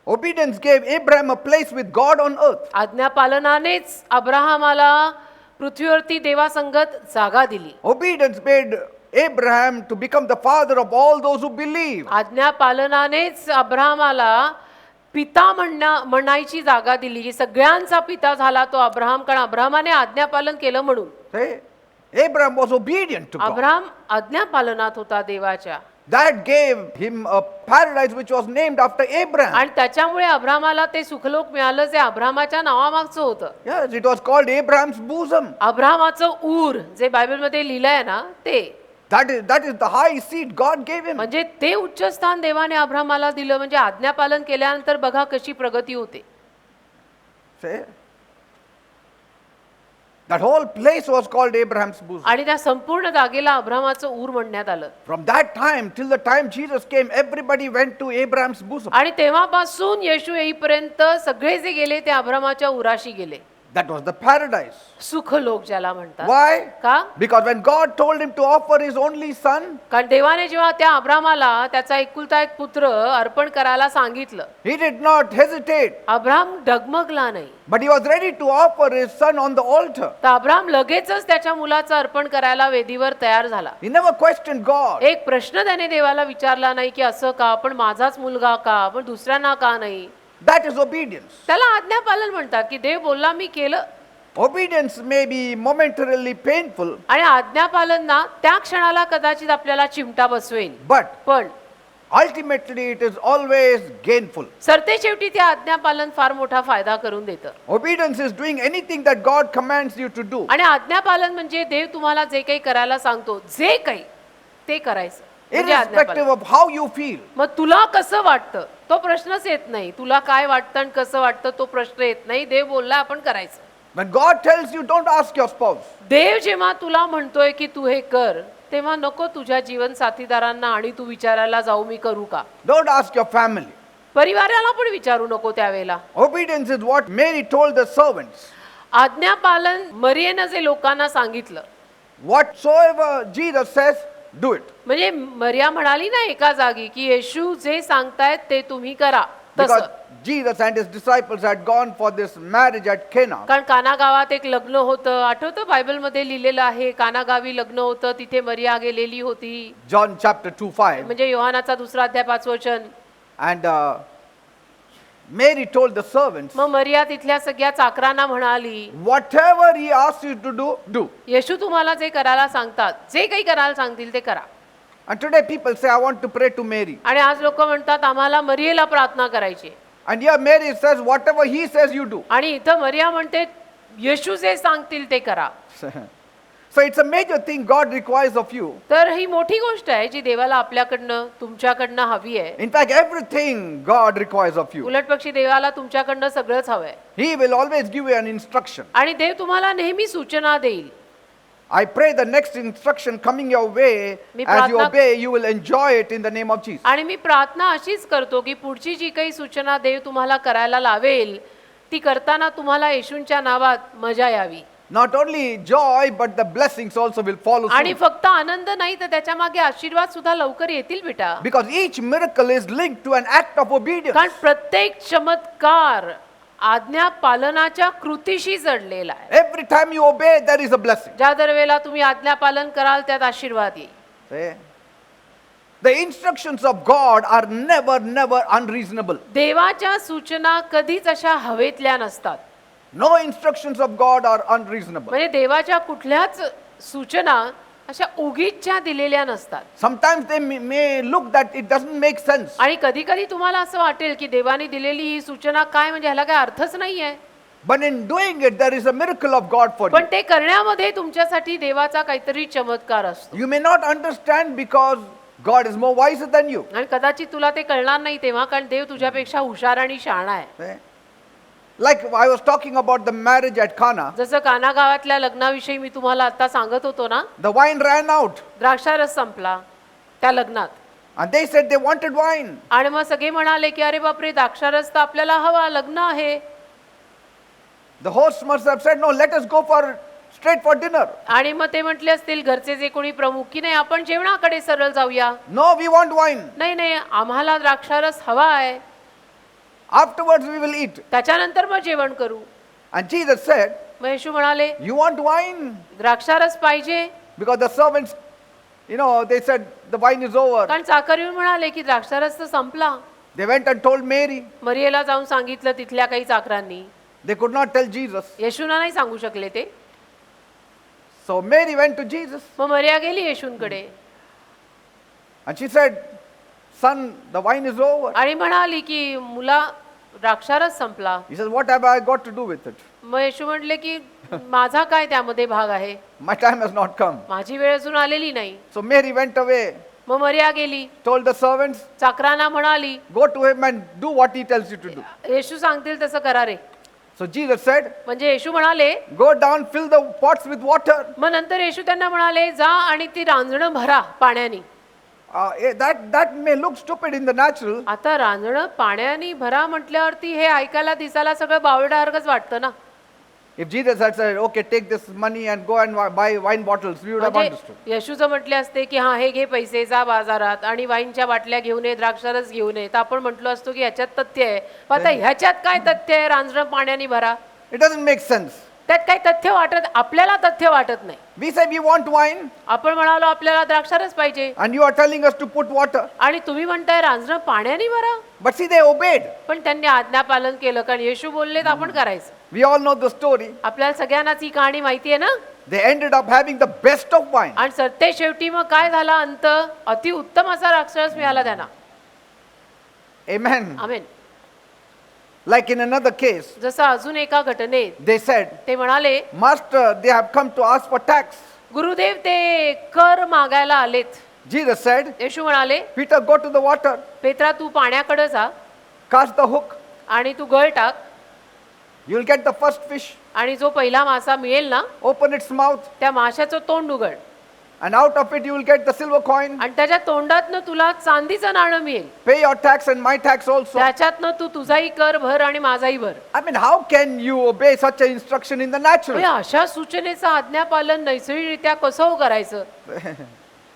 Obedience gave Abraham a place with God on earth. आज्ञापालनानेच अब्राहमाला पृथ्वीवरती देवासंगत जागा दिली. Obedience made Abraham to become the father of all those who believe. आज्ञापालनानेच अब्राहमाला पिता म्हणायची जागा दिली, की सगळ्यांचा पिता झाला तो अब्राहम, कारण अब्राहमाने आज्ञापालन केलं म्हणून. Say, Abraham was obedient to God. Abraham आज्ञापालनात होता देवाच्या, That gave him a paradise which was named after Abraham. आणि त्याच्यामुळे अब्राहमाला ते सुखलोक मिळालं जे अब्राहमाच्या नावामागचं होतं. Yes, it was called Abraham's bosom. अब्राहमाचं ऊर जे बायबलमध्ये लिहिलंय ना ते, That is the high seat God gave him. म्हणजे ते उच्च स्थान देवाने अब्राहमाला दिलं. म्हणजे आज्ञापालन केल्यानंतर बघा कशी प्रगती होते. Say, That whole place was called Abraham's bosom. आणि त्या संपूर्ण जागेला अब्रामाचं ऊर म्हणण्यात आलं. From that time till the time Jesus came, everybody went to Abraham's bosom. आणि तेव्हापासून येशू येईपर्यंत सगळे जे गेले ते अब्रामाच्या उराशी गेले. That was the paradise. सुख लोक ज्याला म्हणतात. Why? का? Because when God told him to offer his only son, कारण देवाने जेव्हा त्या अब्रामाला त्याचा एकुलता एक पुत्र अर्पण करायला सांगितलं, he did not hesitate, Abram डगमगला नाही. but he was ready to offer his son on the altar. तर अब्राम लगेचच त्याच्या मुलाचं अर्पण करायला वेदीवर तयार झाला. He never questioned God. एक प्रश्न त्याने देवाला विचारला नाही की असं का, पण माझाच मुलगा का, पण दुसऱ्यांना का नाही. That is obedience. त्याला आज्ञापालन म्हणतात की देव बोलला मी केलं. Obedience may be momentarily painful, आणि आज्ञापालन ना त्या क्षणाला कदाचित आपल्याला चिमटा बसवेल, but पण ultimately it is always gainful. सरते शेवटी ते आज्ञापालन फार मोठा फायदा करून देतं. Obedience is doing anything that God commands you to do, आणि आज्ञापालन म्हणजे देव तुम्हाला जे काही करायला सांगतो, जे काही ते करायचं. म्हणजे irrespective आज्ञापालन. of how you feel. मग तुला कसं वाटतं तो प्रश्नच येत नाही. तुला काय वाटतं आणि कसं वाटतं तो प्रश्न येत नाही. देव बोलला आपण करायचं. When God tells you, don't ask your spouse. देव जेव्हा तुला म्हणतोय की तू हे कर, तेव्हा नको तुझ्या जीवन साथीदारांना आणि तू विचारायला जाऊ मी करू का. Don't ask your family. परिवाराला पण विचारू नको त्यावेळेला. Obedience is what Mary told the servants. आज्ञापालन मरियेनं जे लोकांना सांगितलं, Whatsoever Jesus says, do it. म्हणजे मरिया म्हणाली ना एका जागी की येशू जे सांगतायत ते तुम्ही करा. Because तसं Jesus and his disciples had gone for this marriage at Cana. कारण काना गावात एक लग्न होतं. आठवतं बायबलमध्ये लिहिलेलं आहे, काना गावी लग्न होतं, तिथे मरिया गेलेली होती. John chapter 2:5. म्हणजे योहानाचा 2 अध्याय 5 वचन. And Mary told the servants, मग मरिया तिथल्या सगळ्या चाकरांना म्हणाली, whatever he asks you to do, do. येशू तुम्हाला जे करायला सांगतात, जे काही करायला सांगतील ते करा. And today people say, I want to pray to Mary. आणि आज लोक म्हणतात आम्हाला मरियेला प्रार्थना करायची. And here Mary says, whatever he says, you do. आणि इथं मरिया म्हणते येशू जे सांगतील ते करा. So it's a major thing God requires of you. तर ही मोठी गोष्ट आहे जी देवाला आपल्याकडनं तुमच्याकडनं हवी आहे. In fact, everything God requires of you. उलटपक्षी देवाला तुमच्याकडनं सगळंच हवंय. He will always give you an instruction. आणि देव तुम्हाला नेहमी सूचना देईल. I pray the next instruction coming your way, me as you प्रार्थना- obey, you will enjoy it in the name of Jesus. आणि मी प्रार्थना अशीच करतो की पुढची जी काही सूचना देव तुम्हाला करायला लावेल ती करताना तुम्हाला येशूंच्या नावात मजा यावी. Not only joy, but the blessings also will follow आणि suit. फक्त आनंद नाही तर त्याच्या मागे आशीर्वाद सुद्धा लवकर येतील बेटा. Because each miracle is linked to an act of obedience. कारण प्रत्येक चमत्कार आज्ञा पालनाच्या कृतीशी जडलेला आहे. Every time you obey, there is a blessing. ज्या दरवेळेला तुम्ही आज्ञा पालन कराल त्यात आशीर्वाद येईल. See? The instructions of God are never unreasonable. देवाच्या सूचना कधीच अशा हवेतल्या नसतात. No instructions of God are unreasonable. म्हणजे देवाच्या कुठल्याच सूचना अशा उगीचच्या दिलेल्या नसतात. Sometimes they may look that it doesn't make sense. आणि कधी कधी तुम्हाला असं वाटेल की देवाने दिलेली ही सूचना काय, म्हणजे ह्याला काय अर्थच नाहीये. But in doing it, there is a miracle of God for you. पण ते करण्यामध्ये तुमच्यासाठी देवाचा काहीतरी चमत्कार असतो. You may not understand because God is more wiser than you. आणि कदाचित तुला ते कळणार नाही तेव्हा, कारण देव तुझ्यापेक्षा हुशार आणि शहाणा आहे. See? Like I was talking about the marriage at Cana. जसं काना गावातल्या लग्नाविषयी मी तुम्हाला आता सांगत होतो ना, The wine ran out. द्राक्षारस संपला त्या लग्नात. And they said they wanted wine. आणि मग सगळे म्हणाले की अरे बापरे, द्राक्षारस तर आपल्याला हवा, लग्न आहे. The host must have said, no, let us go straight for dinner. आणि मग ते म्हटले असतील घरचे जे कोणी प्रमुख की नाही आपण जेवणाकडे सरळ जाऊया. No, we want wine. नाही नाही, आम्हाला द्राक्षारस हवा आहे, Afterwards we will eat. त्याच्यानंतर मग जेवण करू. And Jesus said, मग येशू म्हणाले you want wine? द्राक्षारस पाहिजे. Because the servants, they said the wine is over. कारण चाकर येऊन म्हणाले की द्राक्षारस तर संपला. They went and told Mary. मरियेला जाऊन सांगितलं तिथल्या काही चाकरांनी. They could not tell Jesus. येशूना नाही सांगू शकले ते. So Mary went to Jesus मग मरिया गेली येशूंकडे and she said, son, the wine is over. आणि म्हणाली की मुला द्राक्षारस संपला. He says, what have I got to do with it? मग येशू म्हटले की माझा काय त्यामध्ये भाग आहे, My time has not come. माझी वेळ अजून आलेली नाही. So Mary went away, मग मरिया गेली, told the servants, चाकरांना म्हणाली go to him and do what he tells you to do. येशू सांगतील तसं करा रे. So Jesus said, म्हणजे येशू म्हणाले, go down, fill the pots with water. मग नंतर येशू त्यांना म्हणाले, जा आणि ती रांजणं भरा पाण्याने. That may look stupid in the natural, आता रांजणं पाण्याने भरा म्हटल्यावरती हे ऐकायला दिसायला सगळं बावळडासारखंच वाटतं ना. if Jesus had said, okay, take this money and go and buy wine bottles, we would have understood. म्हणजे येशूचं म्हटले असते की हा हे घे पैसे, जा बाजारात आणि वाईनच्या बाटल्या घेऊन ये, द्राक्षारस घेऊन ये, तर आपण म्हटलो असतो की ह्याच्यात तथ्य आहे. पण आता ह्याच्यात काय तथ्य आहे? रांजणं पाण्याने भरा, It doesn't make sense. त्यात काही तथ्य वाटत, आपल्याला तथ्य वाटत नाही. We say we want wine, आपण म्हणालो आपल्याला द्राक्षारस पाहिजे and you are telling us to put water. आणि तुम्ही म्हणताय रांजणं पाण्याने भरा. But see, they obeyed. पण त्यांनी आज्ञापालन केलं, कारण येशू बोलले तर आपण करायचं. We all know the story. आपल्याला सगळ्यांनाच ही कहाणी माहिती आहे ना. They ended up having the best of wine. आणि सरते शेवटी मग काय झाला, अंत अति उत्तम असा राक्षस मिळाला त्यांना. Amen. Amen. Like in another case, जसं अजून एका घटनेत they said, ते म्हणाले, Master, they have come to ask for tax. Gurudev ते कर मागायला आलेत. Jesus said, येशू म्हणाले, Peter, go to the water, पेत्रा तू पाण्याकडे जा cast the hook, आणि तू गळ टाक you'll get the first fish, आणि जो पहिला मासा मिळेल ना open its mouth, त्या माशाचं तोंड उघड and out of it you will get the silver coin. आणि त्याच्या तोंडातनं तुला चांदीचं नाणं मिळेल. Pay your tax and my tax also. त्याच्यातनं तू तुझाही कर भर आणि माझाही भर. I mean, how can you obey such an instruction in the natural? म्हणजे अशा सूचनेचं आज्ञापालन नैसर्गिकरित्या कसं करायचं?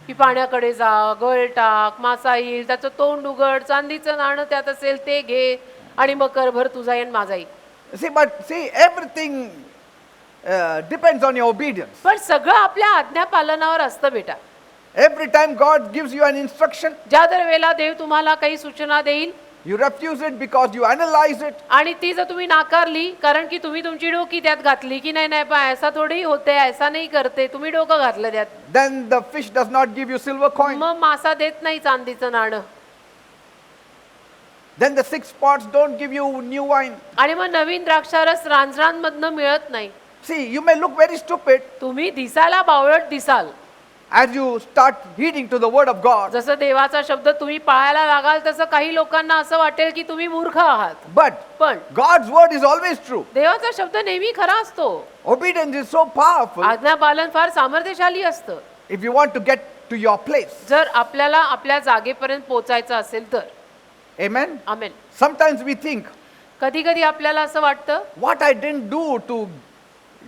की पाण्याकडे जा, गळ टाक, मासा येईल, त्याचं तोंड उघड, चांदीचं नाणं त्यात असेल ते घे आणि मग कर भर तुझाही आणि माझाही. See, everything depends on your obedience. पण सगळं आपल्या आज्ञापालनावर असतं बेटा. Every time God gives you an instruction, ज्या दर वेळेला देव तुम्हाला काही सूचना देईल you refuse it because you analyze it. आणि ती जर तुम्ही नाकारली, कारण की तुम्ही तुमची डोकी त्यात घातली की नाही नाही पण ऐसा थोडी होते, ऐसा नाही करते, तुम्ही डोकं घातलं त्यात, Then the fish does not give you silver coin. मग मासा देत नाही चांदीचं नाणं. Then the 6 pots don't give you new wine. आणि मग नवीन द्राक्षारस रांजणांमधनं मिळत नाही. See, you may look very stupid तुम्ही दिसायला बावळट दिसाल. as you start heeding to the word of God. जसं देवाचा शब्द तुम्ही पाळायला लागाल तसं काही लोकांना असं वाटेल की तुम्ही मूर्ख आहात. But पण God's word is always true. देवाचा शब्द नेहमी खरा असतो. Obedience is so powerful. आज्ञापालन फार सामर्थ्यशाली असतं. If you want to get to your place. जर आपल्याला आपल्या जागेपर्यंत पोहोचायचं असेल तर. Amen. Amen. Sometimes we think, कधी कधी आपल्याला असं वाटतं, what I didn't do to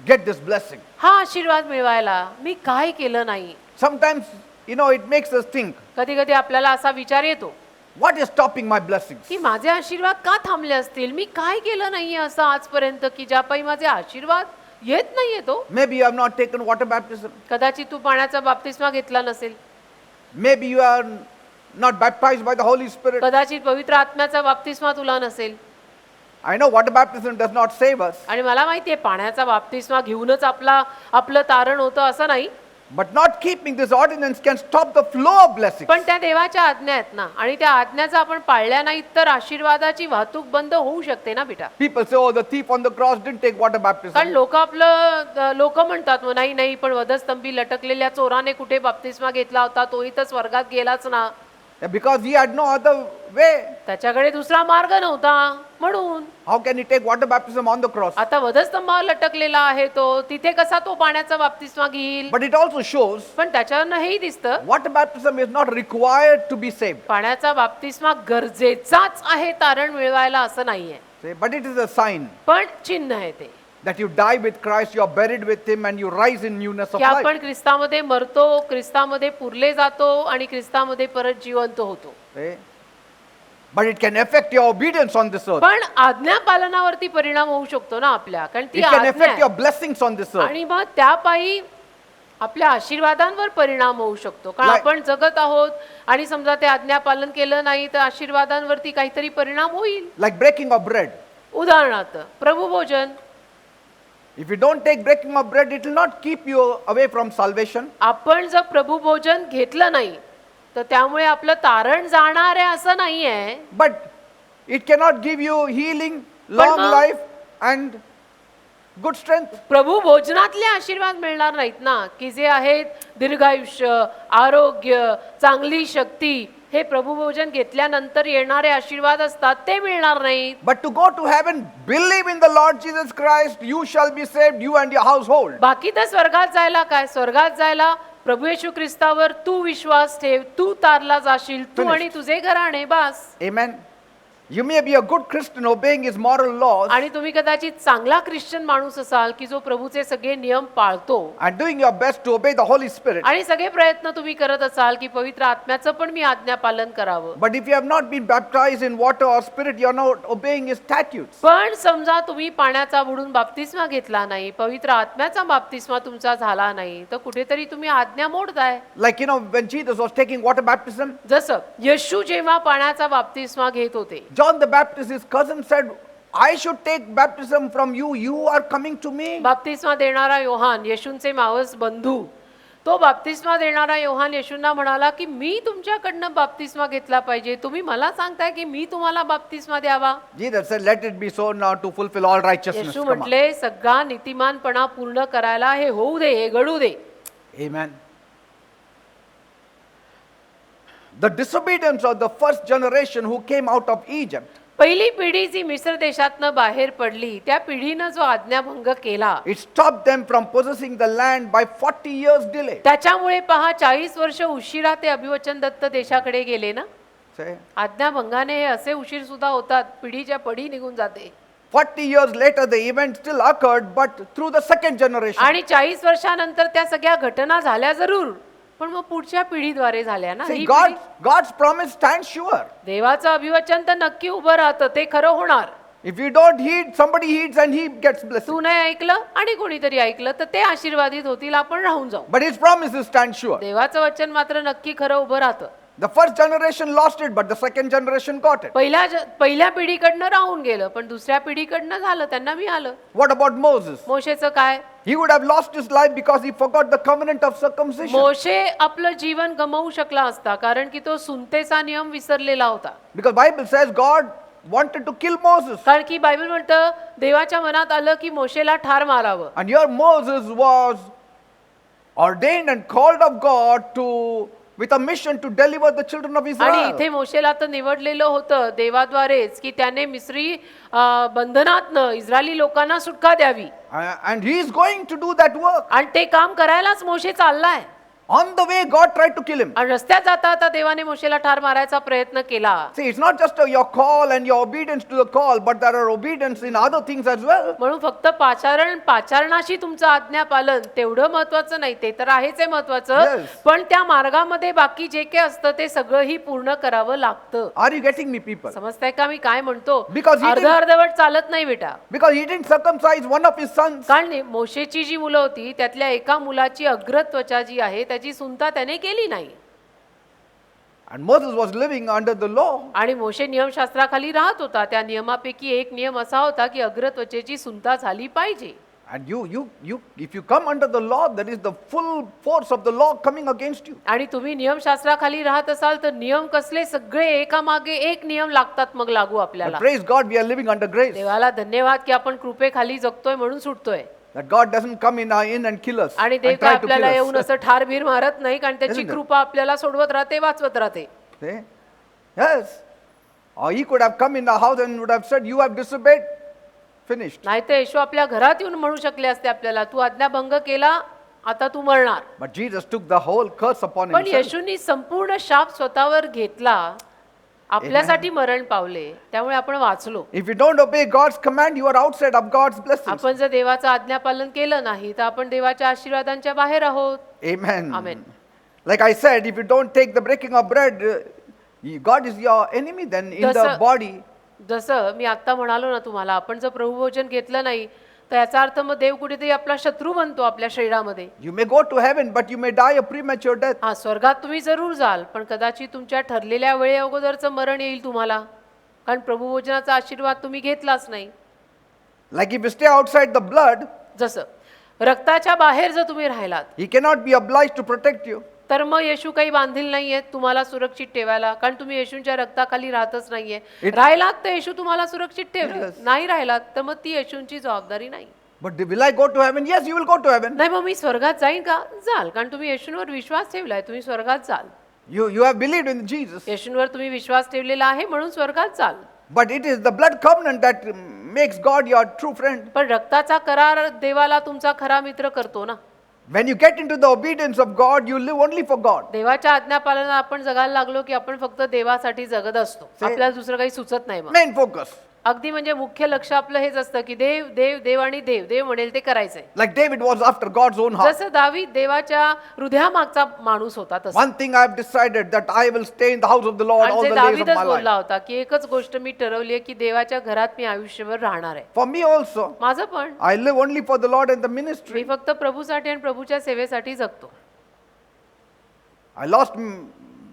get this blessing. हा आशीर्वाद मिळवायला मी काय केलं नाही. Sometimes, it makes us think, कधी कधी आपल्याला असा विचार येतो what is stopping my blessings? की माझे आशीर्वाद का थांबले असतील, मी काय केलं नाहीये असं आजपर्यंत की ज्यापायी माझे आशीर्वाद येत नाहीये. तो Maybe you have not taken water baptism. कदाचित तू पाण्याचा बाप्तिस्मा घेतला नसेल, Maybe you are not baptized by the Holy Spirit. कदाचित पवित्र आत्म्याचा बाप्तिस्मा तुला नसेल. I know water baptism does not save us, आणि मला माहितीये पाण्याचा बाप्तिस्मा घेऊनच आपलं तारण होतं असं नाही. but not keeping this ordinance can stop the flow of blessings. पण त्या देवाच्या आज्ञा आहेत ना, आणि त्या आज्ञाचा आपण पाळल्या नाहीत तर आशीर्वादाची वाहतूक बंद होऊ शकते ना बेटा. People say, oh, the thief on the cross didn't take water कारण baptism. लोक म्हणतात मग नाही नाही पण वधस्तंभी लटकलेल्या चोराने कुठे बाप्तिस्मा घेतला होता, तोही तर स्वर्गात गेलाच ना. Because he had no other way. त्याच्याकडे दुसरा मार्ग नव्हता म्हणून. How can he take water baptism on the cross? आता वधस्तंभावर लटकलेला आहे तो, तिथे कसा तो पाण्याचा बाप्तिस्मा घेईल. But it also shows पण त्याच्यावरनं हेही दिसतं water baptism is not required to be saved. पाण्याचा बाप्तिस्मा गरजेचाच आहे तारण मिळवायला असं नाहीये. But it is a sign पण चिन्ह आहे ते that you die with Christ, you are buried with him, and you rise in newness of की life. आपण ख्रिस्तामध्ये मरतो, ख्रिस्तामध्ये पुरले जातो आणि ख्रिस्तामध्ये परत जिवंत होतो. See? But it can affect your obedience on this earth. पण आज्ञा पालनावरती परिणाम होऊ शकतो ना आपल्या, कारण ती It can आज्ञा affect your आहे. blessings on this earth. आणि मग त्यापायी आपल्या आशीर्वादांवर परिणाम होऊ शकतो. कारण Like- आपण जगत आहोत आणि समजा ते आज्ञा पालन केलं नाही तर आशीर्वादांवरती काहीतरी परिणाम होईल. Like breaking of bread. उदाहरणार्थ प्रभुभोजन. If you don't take breaking of bread, it will not keep you away from salvation. आपण जर प्रभुभोजन घेतलं नाही तर त्यामुळे आपलं तारण जाणार आहे असं नाहीये. But it cannot give you healing, long मग- life, and good strength. प्रभू भोजनातले आशीर्वाद मिळणार नाहीत ना, की जे आहेत दीर्घायुष्य, आरोग्य, चांगली शक्ती, हे प्रभुभोजन घेतल्यानंतर येणारे आशीर्वाद असतात ते मिळणार नाहीत. But to go to heaven, believe in the Lord Jesus Christ, you shall be saved, you and your household. बाकी तर स्वर्गात जायला काय, स्वर्गात जायला प्रभू येशू ख्रिस्तावर तू विश्वास ठेव, तू तारला जाशील, तू Finished. आणि तुझे घराणे, बस. Amen. You may be a good Christian obeying his moral laws आणि तुम्ही कदाचित चांगला ख्रिश्चन माणूस असाल की जो प्रभूचे सगळे नियम पाळतो and doing your best to obey the Holy Spirit. आणि सगळे प्रयत्न तुम्ही करत असाल की पवित्र आत्म्याचं पण मी आज्ञा पालन करावं. But if you have not been baptized in water or spirit, you are not obeying his statutes. पण समजा तुम्ही पाण्याचा बुडून बाप्तिस्मा घेतला नाही, पवित्र आत्म्याचा बाप्तिस्मा तुमचा झाला नाही, तर कुठेतरी तुम्ही आज्ञा मोडताय. Like, when Jesus was taking water baptism, जसं येशू जेव्हा पाण्याचा बाप्तिस्मा घेत होते, John the Baptist, his cousin, said, I should take baptism from you. You are coming to me. बाप्तिस्मा देणारा योहान, येशूंचे मावस बंधू, तो बाप्तिस्मा देणारा योहान येशूंना म्हणाला की मी तुमच्याकडनं बाप्तिस्मा घेतला पाहिजे, तुम्ही मला सांगताय की मी तुम्हाला बाप्तिस्मा द्यावा. Jesus said, let it be so now to fulfill all righteousness. Yeshu Come on. म्हटले सगळा नीतिमानपणा पूर्ण करायला हे होऊ दे, हे घडू दे. Amen. The disobedience of the first generation who came out of Egypt, पहिली पिढी जी मिस्र देशातनं बाहेर पडली, त्या पिढीनं जो आज्ञाभंग केला, it stopped them from possessing the land by 40 years delay. त्याच्यामुळे पहा 40 वर्ष उशिरा ते अभिवचन दत्त देशाकडे गेले ना. Say, आज्ञाभंगाने हे असे उशीर सुद्धा होतात, पिढीच्या पिढी निघून जाते. 40 years later, the event still occurred, but through the second generation. आणि 40 वर्षानंतर त्या सगळ्या घटना झाल्या जरूर, पण मग पुढच्या पिढीद्वारे झाल्या ना. See, ही पिढी- God's promise stands sure. देवाचं अभिवचन तर नक्की उभं राहतं, ते खरं होणार. If you don't heed, somebody heeds and he gets blessed. तू नाही ऐकलं आणि कोणीतरी ऐकलं तर ते आशीर्वादित होतील, आपण राहून जाऊ. But his promises stand sure. देवाचं वचन मात्र नक्की खरं उभं राहतं. The first generation lost it, but the second generation got it. पहिल्या पिढीकडनं राहून गेलं, पण दुसऱ्या पिढीकडनं झालं, त्यांना मिळालं. What about Moses? मोशेचं काय? He would have lost his life because he forgot the covenant of circumcision. मोशे आपलं जीवन गमावू शकला असता, कारण की तो सुनतेचा नियम विसरलेला होता. Because Bible says God wanted to kill Moses. कारण की बायबल म्हणतं देवाच्या मनात आलं की मोशेला ठार मारावं. And here Moses was ordained and called of God with a mission to deliver the children of आणि Israel. इथे मोशेला तर निवडलेलं होतं देवाद्वारेच की त्याने मिस्री बंधनातनं इस्रायली लोकांना सुटका द्यावी. And he is going to do that work. आणि ते काम करायलाच मोशे चाललाय. On the way, God tried to kill him. आणि रस्त्यात जाता जाता देवाने मोशेला ठार मारायचा प्रयत्न केला. See, it's not just your call and your obedience to the call, but there are obedience in other things as well. म्हणून फक्त पाचारणाशी तुमचं आज्ञा पालन तेवढं महत्वाचं नाही, ते तर आहेच आहे महत्वाचं, Yes. पण त्या मार्गामध्ये बाकी जे काही असतं ते सगळंही पूर्ण करावं लागतं. Are you getting me, people? समजताय का मी काय म्हणतो? Because he didn't- अर्धवट चालत नाही बेटा. Because he didn't circumcise one of his sons. कारण मोशेची जी मुलं होती त्यातल्या एका मुलाची अग्रत्वचा जी आहे त्याची सुनता त्याने केली नाही. And Moses was living under the law. आणि मोशे नियमशास्त्राखाली राहत होता. त्या नियमापैकी एक नियम असा होता की अग्रत्वचेची सुनता झाली पाहिजे. And if you come under the law, there is the full force of the law coming against you. आणि तुम्ही नियमशास्त्राखाली राहत असाल तर नियम कसले सगळे एकामागे एक नियम लागतात मग लागू आपल्याला. But praise God, we are living under grace. देवाला धन्यवाद की आपण कृपेखाली जगतोय म्हणून सुटतोय. That God doesn't come in and kill us आणि and देव try काय to kill आपल्याला येऊन us. असं ठारबीर मारत नाही, कारण त्याची Isn't it? कृपा आपल्याला सोडवत राहते, वाचवत राहते. See? Yes. Or he could have come in the house and would have said, you have disobeyed. Finished. नाही तर येशू आपल्या घरात येऊन म्हणू शकले असते आपल्याला, तू आज्ञाभंग केला, आता तू मरणार. But Jesus took the whole curse upon पण himself. येशूंनी संपूर्ण शाप स्वतःवर घेतला, आपल्यासाठी मरण पावले, त्यामुळे आपण वाचलो. If you don't obey God's command, you are outside of God's blessings. आपण जर देवाचं आज्ञापालन केलं नाही तर आपण देवाच्या आशीर्वादांच्या बाहेर आहोत. Amen. Amen. Like I said, if you don't take the breaking of bread, God is your enemy then in the That's a- body. जसं मी आता म्हणालो ना तुम्हाला, आपण जर प्रभुभोजन घेतलं नाही तर याचा अर्थ मग देव कुठेतरी आपला शत्रू बनतो आपल्या शरीरामध्ये. You may go to heaven, but you may die a premature death. हा, स्वर्गात तुम्ही जरूर जाल, पण कदाचित तुमच्या ठरलेल्या वेळे अगोदरचं मरण येईल तुम्हाला, कारण प्रभुभोजनाचा आशीर्वाद तुम्ही घेतलाच नाही. Like if you stay outside the blood, जसं रक्ताच्या बाहेर जर तुम्ही राहिलात he cannot be obliged to protect you. तर मग येशू काही बांधील नाहीये तुम्हाला सुरक्षित ठेवायला, कारण तुम्ही येशूंच्या रक्ताखाली राहतच नाहीये. राहिलात तर येशू तुम्हाला सुरक्षित ठेवले, Yes. नाही राहिलात तर मग ती येशूंची जबाबदारी नाही. But will I go to heaven? Yes, you will go to heaven. नाही मग मी स्वर्गात जाईन का? जाल, कारण तुम्ही येशूंवर विश्वास ठेवलाय, तुम्ही स्वर्गात जाल. You have believed in Jesus. येशूंवर तुम्ही विश्वास ठेवलेला आहे म्हणून स्वर्गात चाल. But it is the blood covenant that makes God your true friend. पण रक्ताचा करार देवाला तुमचा खरा मित्र करतो ना. When you get into the obedience of God, you live only for God. देवाच्या आज्ञापालनात आपण जगायला लागलो की आपण फक्त देवासाठी जगत असतो. आपल्याला दुसरं काही सुचत नाही. मग Main focus. अगदी म्हणजे मुख्य लक्ष आपलं हेच असतं की देव देव देव आणि देव देव म्हणेल ते करायचंय. Like David was after God's own heart. जसं दावीद देवाच्या हृदयामागचा माणूस होता तसं. One thing I have decided that I will stay in the house of the Lord all आणि the ते days of दावीदच my बोलला life. होता की एकच गोष्ट मी ठरवली आहे की देवाच्या घरात मी आयुष्यभर राहणार आहे. For me also, माझं पण I live only for the Lord and the me ministry. फक्त प्रभूसाठी आणि प्रभूच्या सेवेसाठी जगतो. I lost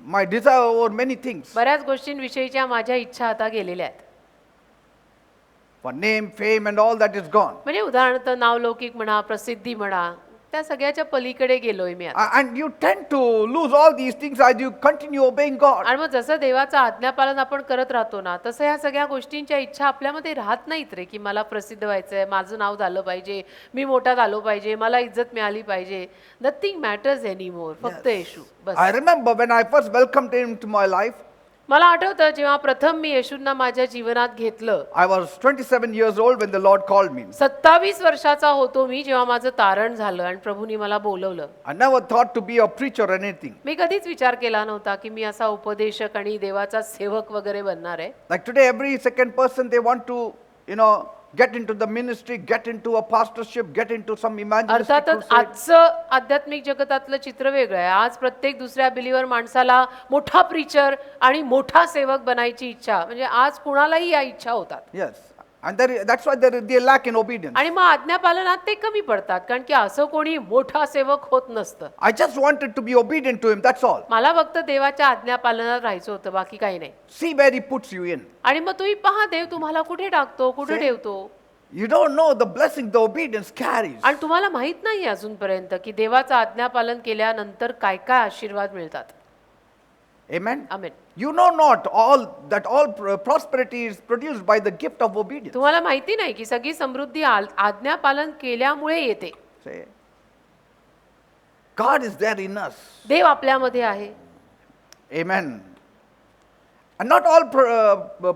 my desire over many things. बऱ्याच गोष्टींविषयीच्या माझ्या इच्छा आता गेलेल्या आहेत. For name, fame and all that is gone. म्हणजे उदाहरणार्थ नावलौकिक म्हणा, प्रसिद्धी म्हणा, त्या सगळ्याच्या पलीकडे गेलोय मी आता. And you tend to lose all these things as you continue obeying God. आणि मग जसं देवाचं आज्ञापालन आपण करत राहतो ना, तसं ह्या सगळ्या गोष्टींच्या इच्छा आपल्यामध्ये राहत नाहीत रे, की मला प्रसिद्ध व्हायचंय, माझं नाव झालं पाहिजे, मी मोठा झालो पाहिजे, मला इज्जत मिळाली पाहिजे. Nothing matters anymore. फक्त येशू बस. I remember when I first welcomed him to my life, मला आठवतं जेव्हा प्रथम मी येशूंना माझ्या जीवनात घेतलं. I was 27 years old when the Lord called me. 27 वर्षाचा होतो मी जेव्हा माझं तारण झालं आणि प्रभूंनी मला बोलवलं. I never thought to be a preacher or anything. मी कधीच विचार केला नव्हता की मी असा उपदेशक आणि देवाचा सेवक वगैरे बनणार आहे. Like today, every second person they want to, get into the ministry, get into a pastorship, get into some evangelistic अर्थातच crusade. आजचं आध्यात्मिक जगतातलं चित्र वेगळं आहे. आज प्रत्येक दुसऱ्या बिलीवर माणसाला मोठा प्रीचर आणि मोठा सेवक बनायची इच्छा, म्हणजे आज कुणालाही या इच्छा होतात. Yes. And that's why they lack in obedience. आणि मग आज्ञापालनात ते कमी पडतात, कारण की असं कोणी मोठा सेवक होत नसतं. I just wanted to be obedient to him, that's all. मला फक्त देवाच्या आज्ञापालनात राहायचं होतं, बाकी काही नाही. See where he puts you in. आणि मग तुम्ही पहा देव तुम्हाला कुठे टाकतो, कुठे See? ठेवतो. You don't know the blessing the obedience carries. आणि तुम्हाला माहित नाही अजूनपर्यंत की देवाचं आज्ञापालन केल्यानंतर काय काय आशीर्वाद मिळतात. Amen. Amen. You know not all prosperity is produced by the gift of obedience. तुम्हाला माहिती नाही की सगळी समृद्धी आज्ञापालन केल्यामुळे येते. Say, God is there in us. देव आपल्यामध्ये आहे. Amen. And not all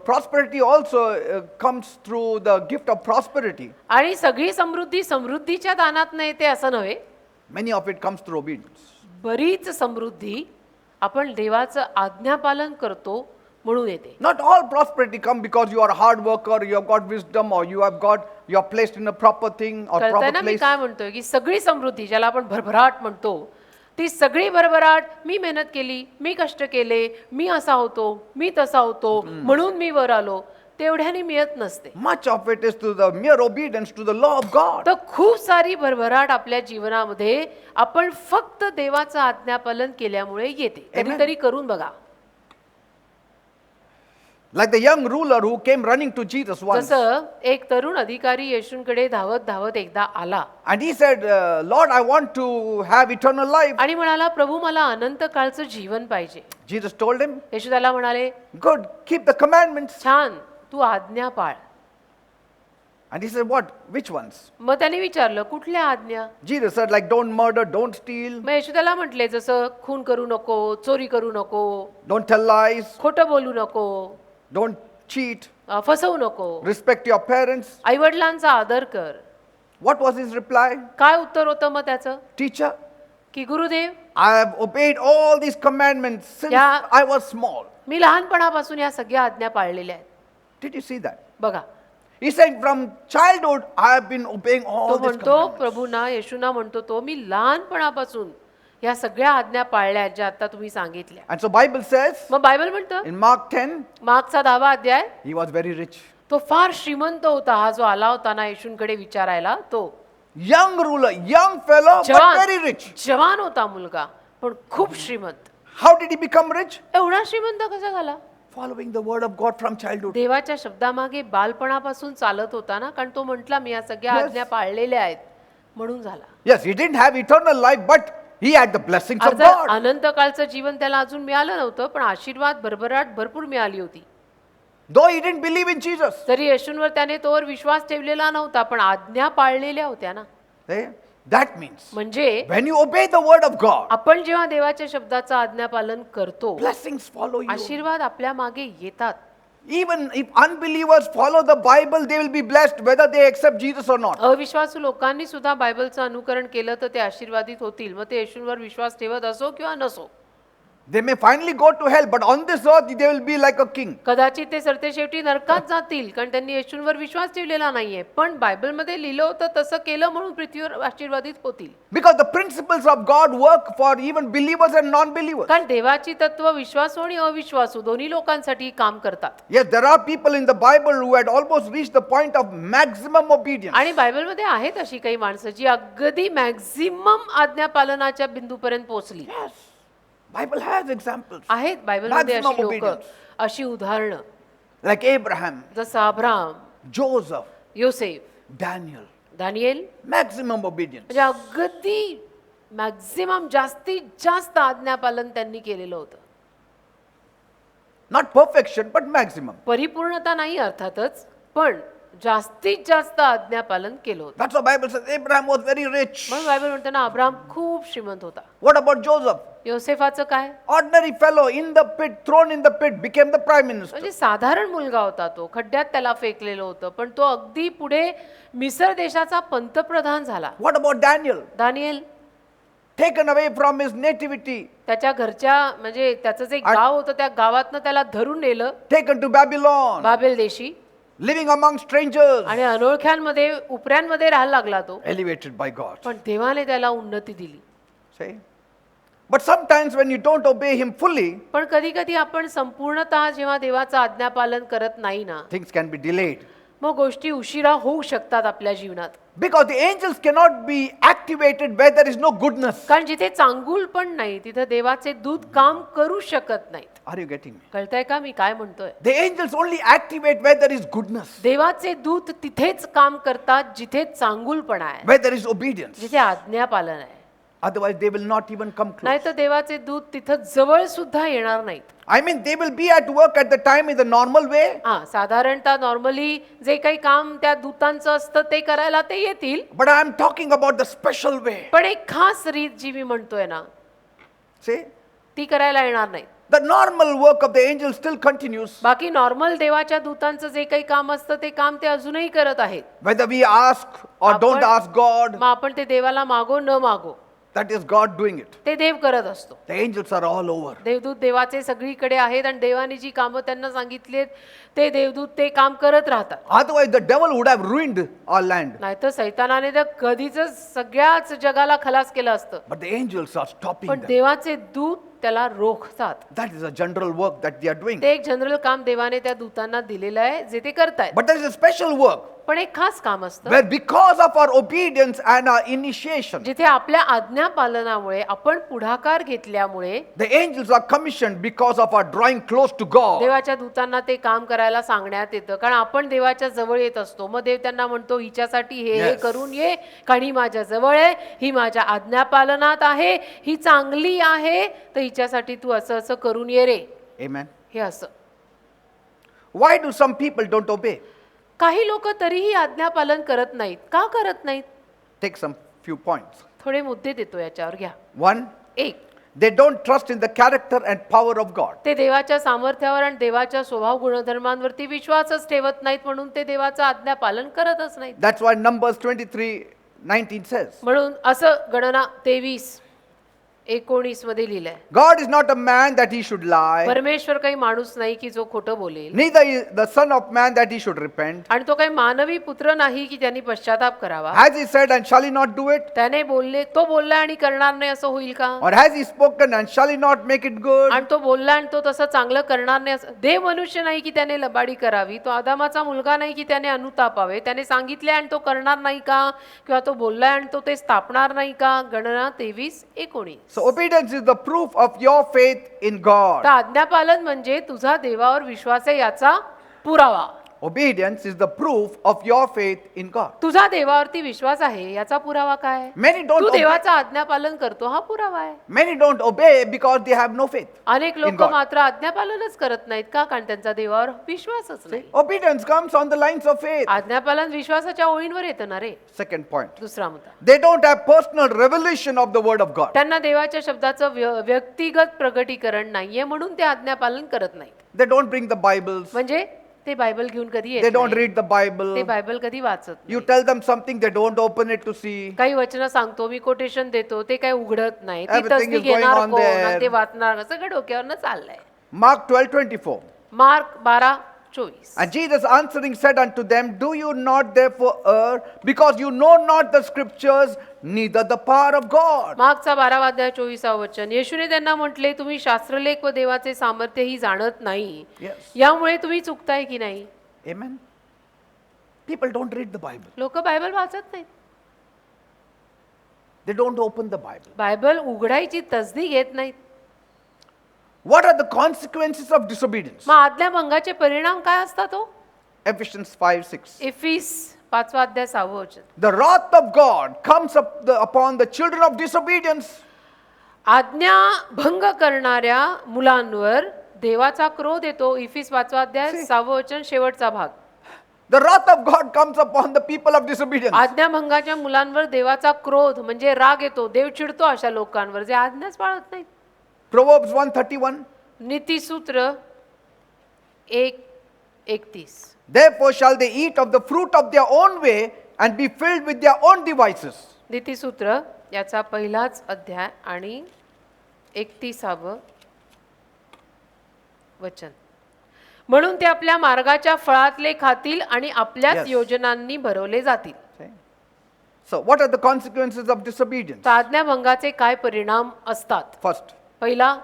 prosperity also comes through the gift of prosperity. आणि सगळी समृद्धी समृद्धीच्या दानात येते असं नव्हे. Many of it comes through obedience. बरीच समृद्धी आपण देवाचं आज्ञापालन करतो म्हणून येते. Not all prosperity come because you are a hard worker, you have got wisdom, or you are placed in a proper thing or proper कळताना me place. काय म्हणतोय की सगळी समृद्धी ज्याला आपण भरभराट म्हणतो, ती सगळी भरभराट मी मेहनत केली, मी कष्ट केले, मी असा होतो, मी तसा होतो म्हणून मी वर आलो, तेवढ्याने मिळत नसते. Much of it is to the mere obedience to the law of God. तर खूप सारी भरभराट आपल्या जीवनामध्ये आपण फक्त देवाचं आज्ञापालन केल्यामुळे येते. कधीतरी करून बघा. Like the young ruler who came running to Jesus once. जसं एक तरुण अधिकारी येशूंकडे धावत धावत एकदा आला And he said, Lord, I want to have eternal life. आणि म्हणाला, प्रभू मला अनंत काळचं जीवन पाहिजे. Jesus told him, येशू त्याला म्हणाले, good, keep the commandments. छान, तू आज्ञा पाळ. And he said, what? Which ones? मग त्याने विचारलं, कुठल्या आज्ञा? Jesus said, like, don't murder, don't steal, मग येशू त्याला म्हटले, जसं खून करू नको, चोरी करू नको, don't tell lies, खोटं बोलू नको, don't cheat, फसवू नको, respect your parents. आईवडिलांचा आदर कर. What was his reply? काय उत्तर होतं मग त्याचं? Teacher, की Gurudev, I have obeyed all these commandments since Yeah. I was small. मी लहानपणापासून या सगळ्या आज्ञा पाळलेल्या आहेत. Did you see that? बघा, He's saying from childhood, I have been obeying all तो these म्हणतो, commandments. प्रभूना येशूना म्हणतो तो, मी लहानपणापासून या सगळ्या आज्ञा पाळल्या आहेत ज्या आता तुम्ही सांगितल्या. And so Bible says, मग बायबल म्हणतं, in Mark 10, मागचा 10वा अध्याय, he was very rich. तो फार श्रीमंत होता. हा जो आला होता ना येशूंकडे विचारायला, तो Young ruler, young fellow, but very rich. जवान होता मुलगा, पण खूप श्रीमंत. How did he become rich? एवढा श्रीमंत कसा झाला? Following the word of God from childhood. देवाच्या शब्दामागे बालपणापासून चालत होता ना, कारण तो म्हटला मी या सगळ्या Yes. आज्ञा पाळलेल्या आहेत म्हणून झाला. Yes, he didn't have eternal life, but he had the blessings of अर्थात God. अनंत काळचं जीवन त्याला अजून मिळालं नव्हतं, पण आशीर्वाद भरभराट भरपूर मिळाली होती. Though he didn't believe in Jesus. तरी येशूंवर त्याने तोवर विश्वास ठेवलेला नव्हता, पण आज्ञा पाळलेल्या होत्या ना. Eh? That means म्हणजे when you obey the word of God, आपण जेव्हा देवाच्या शब्दाचं आज्ञापालन करतो, blessings follow you. आशीर्वाद आपल्या मागे येतात. Even if unbelievers follow the Bible, they will be blessed whether they accept Jesus or not. अविश्वासू लोकांनी सुद्धा बायबलचं अनुकरण केलं तर ते आशीर्वादित होतील, मग ते येशूंवर विश्वास ठेवत असो किंवा नसो. They may finally go to hell, but on this earth they will be like a king. कदाचित ते सरतेशेवटी नरकात जातील कारण त्यांनी येशूंवर विश्वास ठेवलेला नाहीये, पण बायबलमध्ये लिहिलं होतं तसं केलं म्हणून पृथ्वीवर आशीर्वादित होतील. Because the principles of God work for even believers and non-believers. कारण देवाची तत्व विश्वासू आणि अविश्वासू दोन्ही लोकांसाठी काम करतात. Yes, there are people in the Bible who had almost reached the point of maximum obedience. आणि बायबलमध्ये आहेत अशी काही माणसं जी अगदी मॅक्झिमम आज्ञापालनाच्या बिंदूपर्यंत पोहोचली Yes, Bible has examples. आहेत. बायबलमध्ये Maximum अशी लोक, obedience. अशी उदाहरणं Like Abraham, जसं अब्राहम, Joseph, योसेफ, Daniel. Daniel, Maximum obedience. म्हणजे अगदी मॅक्झिमम जास्तीत जास्त आज्ञापालन त्यांनी केलेलं होतं. Not perfection, but maximum. परिपूर्णता नाही अर्थातच, पण जास्तीत जास्त आज्ञापालन केलं होतं. That's what Bible says. Abraham was very rich. म्हणून बायबल म्हणतो ना अब्राहम खूप श्रीमंत होता. What about Joseph? योसेफाचं काय? Ordinary fellow in the pit, thrown in the pit, became the prime minister. म्हणजे साधारण मुलगा होता तो, खड्ड्यात त्याला फेकलेलं होतं, पण तो अगदी पुढे मिसर देशाचा पंतप्रधान झाला. What about Daniel? Daniel Taken away from his nativity, त्याच्या घरच्या म्हणजे त्याचं जे गाव होतं त्या गावातनं त्याला धरून नेलं taken to Babylon, बाबेल देशी living among strangers, आणि अनोळख्यांमध्ये उपऱ्यांमध्ये राहायला लागला तो. elevated by God. पण देवाने त्याला उन्नती दिली. See? But sometimes when you don't obey him fully, पण कधी कधी आपण संपूर्णतः जेव्हा देवाचं आज्ञापालन करत नाही ना, things can be delayed. मग गोष्टी उशिरा होऊ शकतात आपल्या जीवनात. Because the angels cannot be activated where there is no goodness. कारण जिथे चांगुल पण नाही तिथे देवाचे दूत काम करू शकत नाहीत. Are you getting me? कळतंय का मी काय म्हणतोय? The angels only activate where there is goodness, देवाचे दूत तिथेच काम करतात जिथे चांगुलपणा आहे, where there is obedience. जिथे आज्ञापालन आहे. Otherwise, they will not even come close. नाही तर देवाचे दूत तिथं जवळ सुद्धा येणार नाहीत. I mean, they will be at work at the time in the normal way, हा, साधारणतः नॉर्मली जे काही काम त्या दूतांचं असतं ते करायला ते येतील, but I am talking about the special way. पण एक खास रीत जी मी म्हणतोय ना See? ती करायला येणार नाही. The normal work of the angels still continues. बाकी नॉर्मल देवाच्या दूतांचं जे काही काम असतं ते काम ते अजूनही करत आहेत. Whether we ask or don't आपण- ask God, मग आपण ते देवाला मागो न मागो that is God doing it. ते देव करत असतो. The angels are all over. देवदूत देवाचे सगळीकडे आहेत आणि देवाने जी कामं त्यांना सांगितलीत ते देवदूत ते काम करत राहतात. Otherwise, the devil would have ruined our land. नाहीतर सैतानाने तर कधीच सगळ्याच जगाला खलास केलं असतं. But the angels are stopping पण them. देवाचे दूत त्याला रोखतात. That is a general work that they are doing. ते एक जनरल काम देवाने त्या दूतांना दिलेलं आहे जे ते करतायत. But there is a special work पण एक खास काम असतं where because of our obedience and our initiation, जिथे आपल्या आज्ञापालनामुळे आपण पुढाकार घेतल्यामुळे the angels are commissioned because of our drawing close to God. देवाच्या दूतांना ते काम करायला सांगण्यात येतं. कारण आपण देवाच्या जवळ येत असतो. मग देव त्यांना म्हणतो हिच्यासाठी हे Yes. करून ये, कारण ही माझ्या जवळ आहे, ही माझ्या आज्ञापालनात आहे, ही चांगली आहे, तर हिच्यासाठी तू असं असं करून ये रे. Amen. हे असं. Why do some people don't obey? काही लोक तरीही आज्ञापालन करत नाहीत. का करत नाहीत? Take some few points. थोडे मुद्दे देतो याच्यावर घ्या. One, एक, they don't trust in the character and power of God. ते देवाच्या सामर्थ्यावर आणि देवाच्या स्वभाव गुणधर्मांवरती विश्वासच ठेवत नाहीत म्हणून ते देवाचं आज्ञापालन करतच नाहीत. That's why Numbers 23:19 says, म्हणून असं गणना 23:19 मध्ये लिहिलंय, God is not a man that he should lie, परमेश्वर काही माणूस नाही की जो खोटं बोलेल, neither is the son of man that he should repent. आणि तो काही मानवी पुत्र नाही की त्यांनी पश्चाताप करावा. Has he said and shall he not do it? त्याने बोलले, तो बोलला आणि करणार नाही असं होईल का? Or has he spoken and shall he not make it good? आणि तो बोलला आणि तो तसं चांगलं करणार नाही असं. देव मनुष्य नाही की त्याने लबाडी करावी, तो आदामाचा मुलगा नाही की त्याने अनुतापावे. त्याने सांगितले आणि तो करणार नाही का? किंवा तो बोलला आणि तो ते स्थापणार नाही का? गणना 23:19. So obedience is the proof of your faith in God. तर आज्ञापालन म्हणजे तुझा देवावर विश्वास आहे याचा पुरावा. obedience is the proof of your faith in God. तुझा देवावरती विश्वास आहे याचा पुरावा काय आहे? Many don't Tu obey. देवाचा आज्ञापालन करतो हा पुरावा आहे. Many don't obey because they have no faith. अनेक in लोक God. मात्र आज्ञापालनच करत नाहीत का? कारण त्यांचा देवावर विश्वासच नाही. Obedience comes on the lines of faith. आज्ञापालन विश्वासाच्या ओळींवर येतं ना रे. Second point. दुसरा मुद्दा, They don't have personal revelation of the word of God. त्यांना देवाच्या शब्दाचं व्यक्तिगत प्रगटीकरण नाहीये म्हणून ते आज्ञापालन करत नाहीत. They don't bring the Bibles. म्हणजे ते बायबल घेऊन कधी They येत don't नाहीत. read the Bible. ते बायबल कधी वाचत You नाहीत. tell them something, they don't open it to see. काही वचन सांगतो मी, कोटेशन देतो, ते काही उघडत नाही. ती Everything तसदी is going घेणार on कोण there. आणि ते वाचणार सगळं डोक्यावरनं चाललंय. Mark 12:24. Mark 12:24. And Jesus answering said unto them, Do you not therefore err, because you know not the scriptures, neither the power of God? मार्कचा 12:24 वचन. येशूने त्यांना म्हटले, तुम्ही शास्त्रलेख व देवाचे सामर्थ्य ही जाणत नाही. Yes. यामुळे तुम्ही चुकताय की नाही? Amen. People don't read the Bible. लोक बायबल वाचत नाहीत. They don't open the Bible. Bible उघडायची तसदी घेत नाहीत. What are the consequences of disobedience? मग आज्ञाभंगाचे परिणाम काय असतात हो? Ephesians 5:6. इफिस 5:6 वचन. The wrath of God comes upon the children of disobedience. आज्ञा भंग करणाऱ्या मुलांवर देवाचा क्रोध येतो. इफिस 5:6 वचन शेवटचा भाग. The wrath of God comes upon the people of disobedience. आज्ञाभंगाच्या मुलांवर देवाचा क्रोध म्हणजे राग येतो. देव चिडतो अशा लोकांवर जे आज्ञाच पाळत नाहीत. Proverbs 1:31. नीतिसूत्र 1:31. Therefore shall they eat of the fruit of their own way and be filled with their own devices. नीतिसूत्र याचा पहिलाच अध्याय आणि 31 वचन. म्हणून ते आपल्या मार्गाच्या फळातले खातील आणि आपल्याच Yes. योजनांनी भरवले जातील. Okay. So what are the consequences of disobedience? तर आज्ञाभंगाचे काय परिणाम असतात? First, पहिला,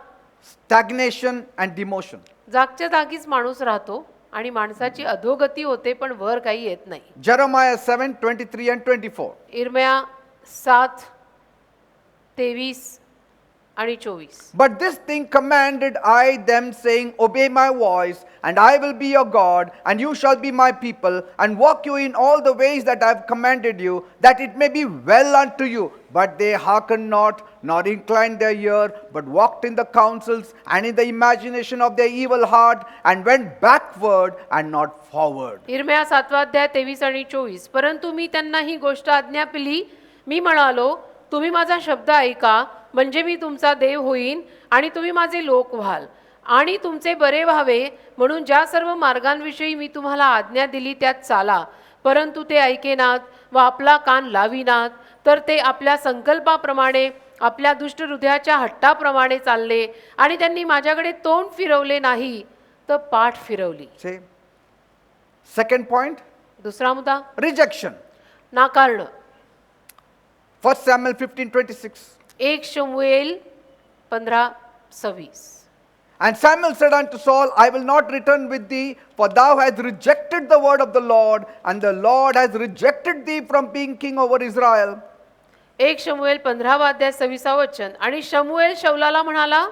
stagnation and demotion. जागच्या जागीच माणूस राहतो आणि माणसाची अधोगती होते पण वर काही येत नाही. Jeremiah 7:23 and 24. इर्म्या 7:23 आणि 24. But this thing commanded I them, saying, Obey my voice, and I will be your God, and you shall be my people, and walk you in all the ways that I have commanded you, that it may be well unto you. But they hearkened not, nor inclined their ear, but walked in the counsels and in the imagination of their evil heart, and went backward and not forward. इर्म्या 7:23 आणि 24. परंतु मी त्यांना ही गोष्ट आज्ञापिली. मी म्हणालो, तुम्ही माझा शब्द ऐका, म्हणजे मी तुमचा देव होईन आणि तुम्ही माझे लोक व्हाल आणि तुमचे बरे व्हावे म्हणून ज्या सर्व मार्गांविषयी मी तुम्हाला आज्ञा दिली त्यात चाला. परंतु ते ऐकेनात व आपला कान लाविनात, तर ते आपल्या संकल्पाप्रमाणे आपल्या दुष्ट हृदयाच्या हट्टाप्रमाणे चालले आणि त्यांनी माझ्याकडे तोंड फिरवले नाही तर पाठ फिरवली. See? Second point, दुसरा मुद्दा, rejection. नाकारणं. 1 Samuel 15:26. 1 शमूएल 15:26. And Samuel said unto Saul, I will not return with thee, for thou hast rejected the word of the Lord, and the Lord has rejected thee from being king over Israel. 1 शमूएल 15:26 वचन. आणि शमूएल शौलाला म्हणाला,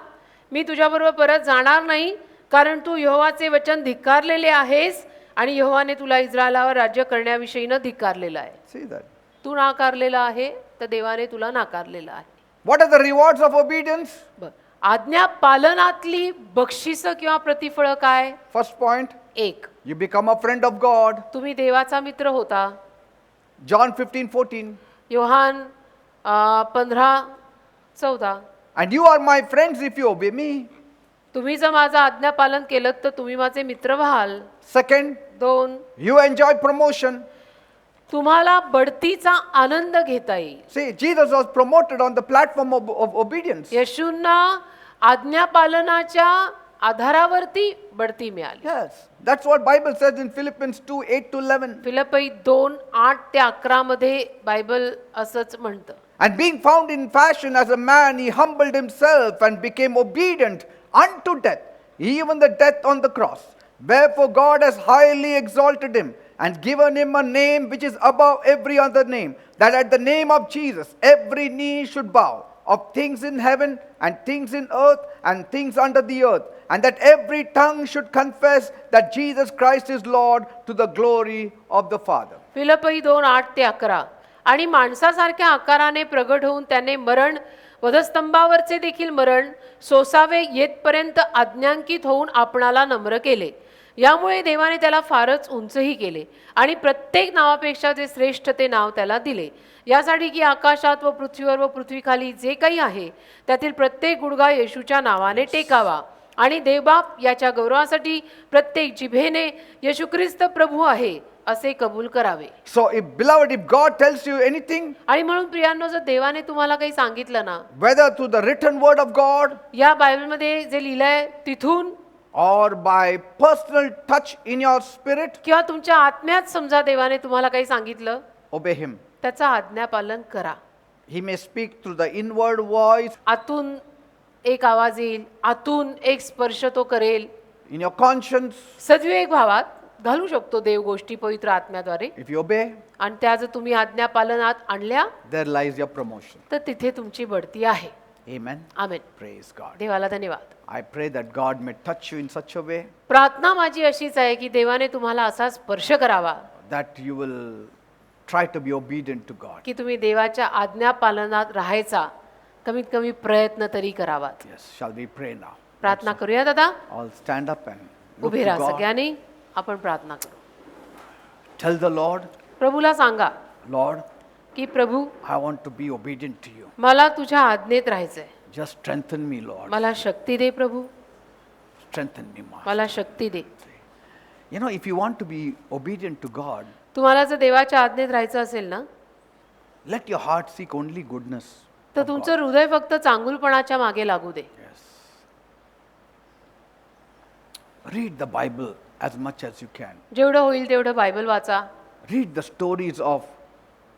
मी तुझ्याबरोबर परत जाणार नाही, कारण तू यहोवाचे वचन धिक्कारलेले आहेस आणि यहोवाने तुला इस्रायलावर राज्य करण्याविषयीनं धिक्कारलेलं आहे. See that? तू नाकारलेला आहे तर देवाने तुला नाकारलेला आहे. What are the rewards of obedience? आज्ञा पालनातली बक्षिसं किंवा प्रतिफळ काय? First point, 1, you become a friend of God. तुम्ही देवाचा मित्र होता. John 15:14. Yohan 15:14. And you are my friends if you obey me. तुम्ही जर माझं आज्ञा पालन केलं तर तुम्ही माझे मित्र व्हाल. Second, 2, you enjoy promotion. तुम्हाला बढतीचा आनंद घेता येईल. See, Jesus was promoted on the platform of obedience. येशूंना आज्ञापालनाच्या आधारावरती बढती मिळाली. Yes, that's what Bible says in Philippians 2:8-11. फिलिप्पी 2:8-11 मध्ये बायबल असंच म्हणतं. And being found in fashion as a man, he humbled himself and became obedient unto death, even the death on the cross. Wherefore God has highly exalted him and given him a name which is above every other name, that at the name of Jesus every knee should bow, of things in heaven and things in earth and things under the earth, and that every tongue should confess that Jesus Christ is Lord to the glory of the Father. फिलिप्पी 2:8-11. आणि माणसासारख्या आकाराने प्रगट होऊन त्याने मरण, वधस्तंभावरचे देखील मरण सोसावे येतपर्यंत आज्ञांकित होऊन आपणाला नम्र केले. यामुळे देवाने त्याला फारच उंचही केले आणि प्रत्येक नावापेक्षा जे श्रेष्ठ ते नाव त्याला दिले, यासाठी की आकाशात व पृथ्वीवर व पृथ्वीखाली जे काही आहे त्यातील प्रत्येक गुडघा येशूच्या नावाने टेकावा आणि देवबाप याच्या गौरवासाठी प्रत्येक जिभेने येशू ख्रिस्त प्रभू आहे असे कबूल करावे. So beloved, if God tells you anything, आणि म्हणून प्रियांनो, जर देवाने तुम्हाला काही सांगितलं ना, whether through the written word of God या बायबलमध्ये जे लिहिलंय तिथून or by personal touch in your spirit, किंवा तुमच्या आत्म्यात समजा देवाने तुम्हाला काही सांगितलं, obey him. त्याचं आज्ञापालन करा. He may speak through the inward voice, आतून एक आवाज येईल, आतून एक स्पर्श तो करेल. in your conscience. सद्विवेक भावात घालू शकतो देव गोष्टी पवित्र आत्म्याद्वारे. If you obey, आणि त्या जर तुम्ही आज्ञापालनात आणल्या there lies your promotion. तर तिथे तुमची बढती आहे. Amen. आमेन. Praise God. देवाला धन्यवाद. I pray that God may touch you in such a way प्रार्थना माझी अशीच आहे की देवाने तुम्हाला असा स्पर्श करावा that you will try to be obedient to God. की तुम्ही देवाच्या आज्ञापालनात राहायचा कमीत कमी प्रयत्न तरी करावात. Yes, shall we pray now? प्रार्थना करूया दादा. All stand up and look उभे to राहा God. सगळ्यांनी. आपण प्रार्थना करू. Tell the Lord, प्रभूला सांगा Lord, की प्रभू, I want to be obedient to you. मला तुझ्या आज्ञेत राहायचंय. Just strengthen me, Lord. मला शक्ती दे प्रभू, Strengthen me, Master. मला शक्ती दे. You know, if you want to be obedient to God, तुम्हाला जर देवाच्या आज्ञेत राहायचं असेल ना, let your heart seek only goodness. तर तुमचं हृदय फक्त चांगुलपणाच्या मागे लागू दे. Yes. Read the Bible as much as you can. जेवढं होईल तेवढं बायबल वाचा. Read the stories of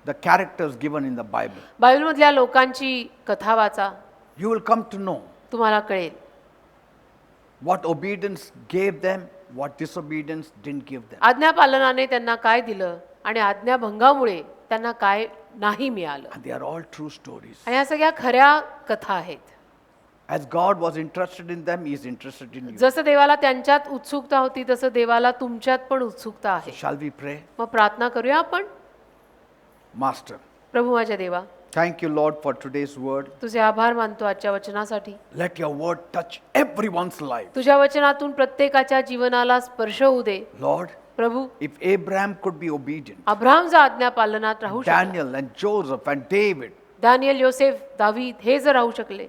the characters given in the Bible. बायबलमधल्या लोकांची कथा वाचा. You will come to know तुम्हाला कळेल what obedience gave them, what disobedience didn't give them. आज्ञापालनाने त्यांना काय दिलं आणि आज्ञाभंगामुळे त्यांना काय नाही मिळालं. And they are all true stories. आणि या सगळ्या खऱ्या कथा आहेत. As God was interested in them, He is interested in you. जसं देवाला त्यांच्यात उत्सुकता होती तसं देवाला तुमच्यात पण उत्सुकता आहे. Shall we pray? मग प्रार्थना करूया आपण. Master, प्रभू माझ्या देवा, thank you, Lord, for today's word. तुझे आभार मानतो आजच्या वचनासाठी. Let your word touch everyone's life. तुझ्या वचनातून प्रत्येकाच्या जीवनाला स्पर्श होऊ दे. Lord, प्रभू, if Abraham could be obedient, Abraham जर आज्ञापालनात राहू शकला, Daniel and Joseph and David, दानियल, योसेफ, दावीद हे जर राहू शकले,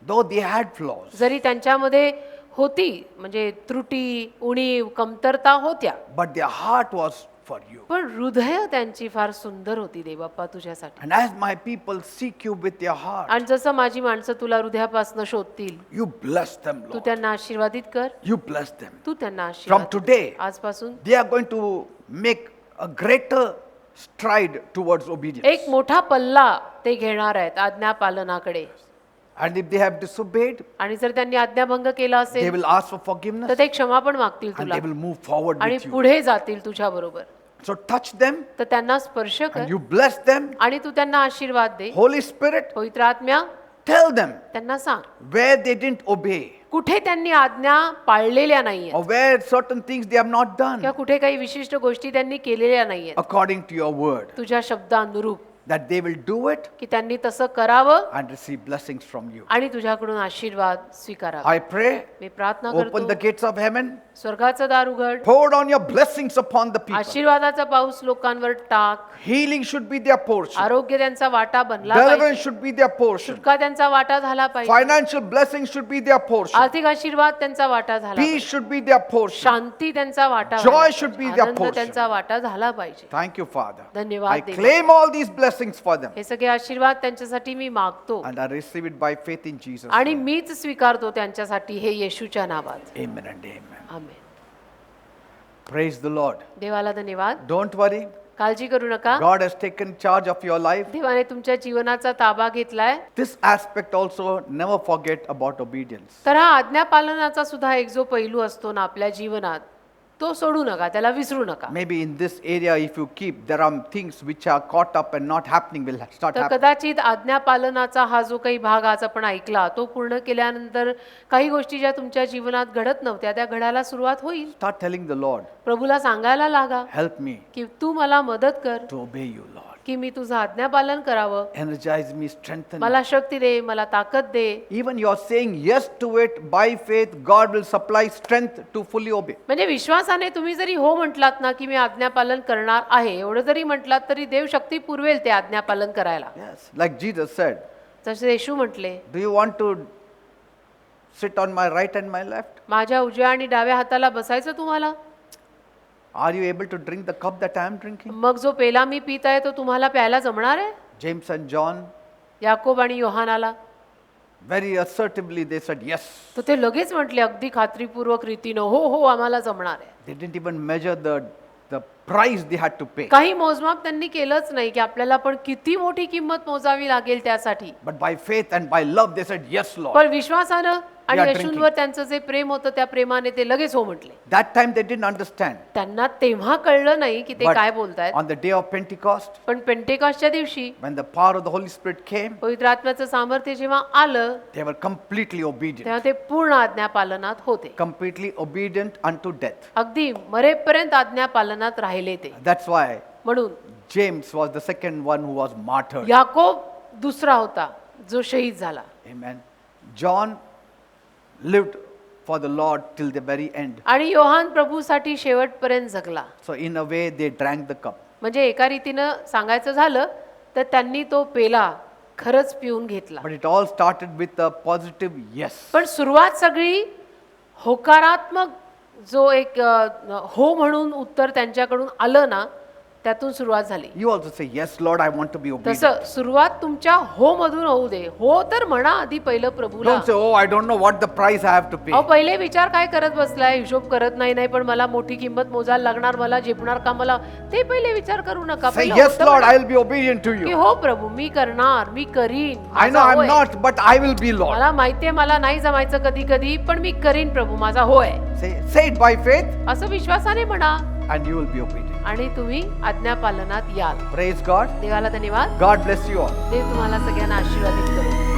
though they had flaws, जरी त्यांच्यामध्ये होती म्हणजे त्रुटी, उणीव, कमतरता होत्या, but their heart was for you. पण हृदय त्यांची फार सुंदर होती देवबाप्पा तुझ्यासाठी. And as my people seek you with their heart, आणि जसं माझी माणसं तुला हृदयापासून शोधतील, you bless them, Tu Lord. त्यांना आशीर्वादित कर. You bless them. तू त्यांना From आशीर्वादित today, कर. आजपासून they are going to make a greater stride towards obedience. एक मोठा पल्ला ते घेणार आहेत आज्ञापालनाकडे. And if they have disobeyed, आणि जर त्यांनी आज्ञाभंग केला they असेल will ask for forgiveness तर ते क्षमा पण मागतील and तुला they will move forward आणि with you. पुढे जातील तुझ्या बरोबर. So touch them तर त्यांना स्पर्श कर and you bless them. आणि तू त्यांना आशीर्वाद दे. Holy Spirit, पवित्र आत्म्या, tell them त्यांना सांग where they didn't obey कुठे त्यांनी आज्ञा पाळलेल्या नाहीयेत or where certain things they have not done किंवा कुठे काही विशिष्ट गोष्टी त्यांनी केलेल्या नाहीयेत according to your word, तुझ्या शब्दानुरूप, that they will do it की त्यांनी तसं करावं and receive blessings from you. आणि तुझ्याकडून आशीर्वाद स्वीकारावा. I pray, मी प्रार्थना open the करतो, gates of heaven, स्वर्गाचं दार उघड, pour down your blessings upon the people. आशीर्वादाचा पाऊस लोकांवर टाक. Healing should be their portion. आरोग्य त्यांचा वाटा बनला पाहिजे. Deliverance should be their portion. सुटका त्यांचा वाटा झाला पाहिजे. Financial blessings should be their portion. आर्थिक आशीर्वाद त्यांचा वाटा झाला Peace पाहिजे. should be their portion. शांती त्यांचा वाटा Joy झाला should be पाहिजे. their Anand portion. त्यांचा वाटा झाला पाहिजे. Thank you, Father. धन्यवाद I देवा. claim all these blessings for them हे सगळे आशीर्वाद त्यांच्यासाठी मी मागतो and I receive it by faith in Jesus. आणि मीच स्वीकारतो त्यांच्यासाठी हे येशूच्या नावात. Amen and amen. Amen. Praise the Lord. देवाला धन्यवाद. Don't worry. काळजी करू नका. God has taken charge of your life. देवाने तुमच्या जीवनाचा ताबा घेतलाय. This aspect also, never forget about obedience. तर हा आज्ञापालनाचा सुद्धा एक जो पैलू असतो ना आपल्या जीवनात, तो सोडू नका, त्याला विसरू नका. Maybe in this area, if you keep, there are things which are caught up and not happening will start तर happening. कदाचित आज्ञापालनाचा हा जो काही भाग आज आपण ऐकला तो पूर्ण केल्यानंतर काही गोष्टी ज्या तुमच्या जीवनात घडत नव्हत्या त्या घडायला सुरुवात होईल. Start telling the Lord, प्रभूला सांगायला लागा help me की तू मला मदत कर, to obey you, Lord. की मी तुझं आज्ञापालन करावं. Energize me, strengthen me. मला शक्ती दे, मला ताकद दे. Even you are saying yes to it by faith, God will supply strength to fully obey. म्हणजे विश्वासाने तुम्ही जरी हो म्हटलात ना की मी आज्ञापालन करणार आहे एवढं जरी म्हटलात तरी देव शक्ती पुरवेल ते आज्ञापालन करायला. Yes, like Jesus said, जसे येशू म्हटले, do you want to sit on my right and my left? माझ्या उजव्या आणि डाव्या हाताला बसायचं तुम्हाला? Are you able to drink the cup that I am drinking? मग जो पेला मी पित आहे तो तुम्हाला प्यायला जमणार आहे? James and John, याकोब आणि योहानाला very assertively, they said yes. तर ते लगेच म्हटले अगदी खात्रीपूर्वक रीतीनं हो हो आम्हाला जमणार आहे. They didn't even measure the price they had to pay. काही मोजमाप त्यांनी केलंच नाही की आपल्याला पण किती मोठी किंमत मोजावी लागेल त्यासाठी. But by faith and by love, they said, yes, Lord. पण विश्वासानं आणि We are येशूंवर त्यांचं जे प्रेम होतं त्या प्रेमाने ते लगेच हो म्हटले. That time they didn't understand. त्यांना तेव्हा कळलं नाही की ते But काय बोलतायत. on the day of Pentecost, पण पेंटेकॉस्टच्या दिवशी when the power of the Holy Spirit came, पवित्र आत्म्याचं सामर्थ्य जेव्हा आलं they were completely obedient. तेव्हा ते पूर्ण आज्ञापालनात होते. Completely obedient unto death. अगदी मरेपर्यंत आज्ञापालनात राहिले ते. That's why म्हणून James was the second one who was martyred. Yakob दुसरा होता जो शहीद झाला. Amen. John lived for the Lord till the very end. आणि योहान प्रभूसाठी शेवटपर्यंत जगला. So in a way, they drank the cup. म्हणजे एका रीतीनं सांगायचं झालं तर त्यांनी तो पेला खरंच पिऊन घेतला. But it all started with a positive yes. पण सुरुवात सगळी होकारात्मक जो एक हो म्हणून उत्तर त्यांच्याकडून आलं ना त्यातून सुरुवात झाली. You also say, yes, Lord, I want to be obedient. तसं सुरुवात तुमच्या हो मधून होऊ दे. हो तर म्हणा आधी पहिलं प्रभूला. Don't say, oh, I don't know what the price I have to pay. अहो पहिले विचार काय करत बसलाय, हिशोब करत नाही पण मला मोठी किंमत मोजायला लागणार, मला झेपणार का मला, ते पहिले विचार करू नका. Say, पहिलं yes, होतं Lord, म्हणा I will be obedient to की you. हो प्रभू मी करणार, मी करीन. I know माझा I'm होय. not, but I will be, Lord. मला माहितीये मला नाही जमायचं कधी कधी पण मी करीन प्रभू, माझा होय. Say it by faith, असं विश्वासाने म्हणा and you will be obedient. आणि तुम्ही आज्ञापालनात याल. Praise God. देवाला धन्यवाद. God bless you all. देव तुम्हाला सगळ्यांना आशीर्वादित करो.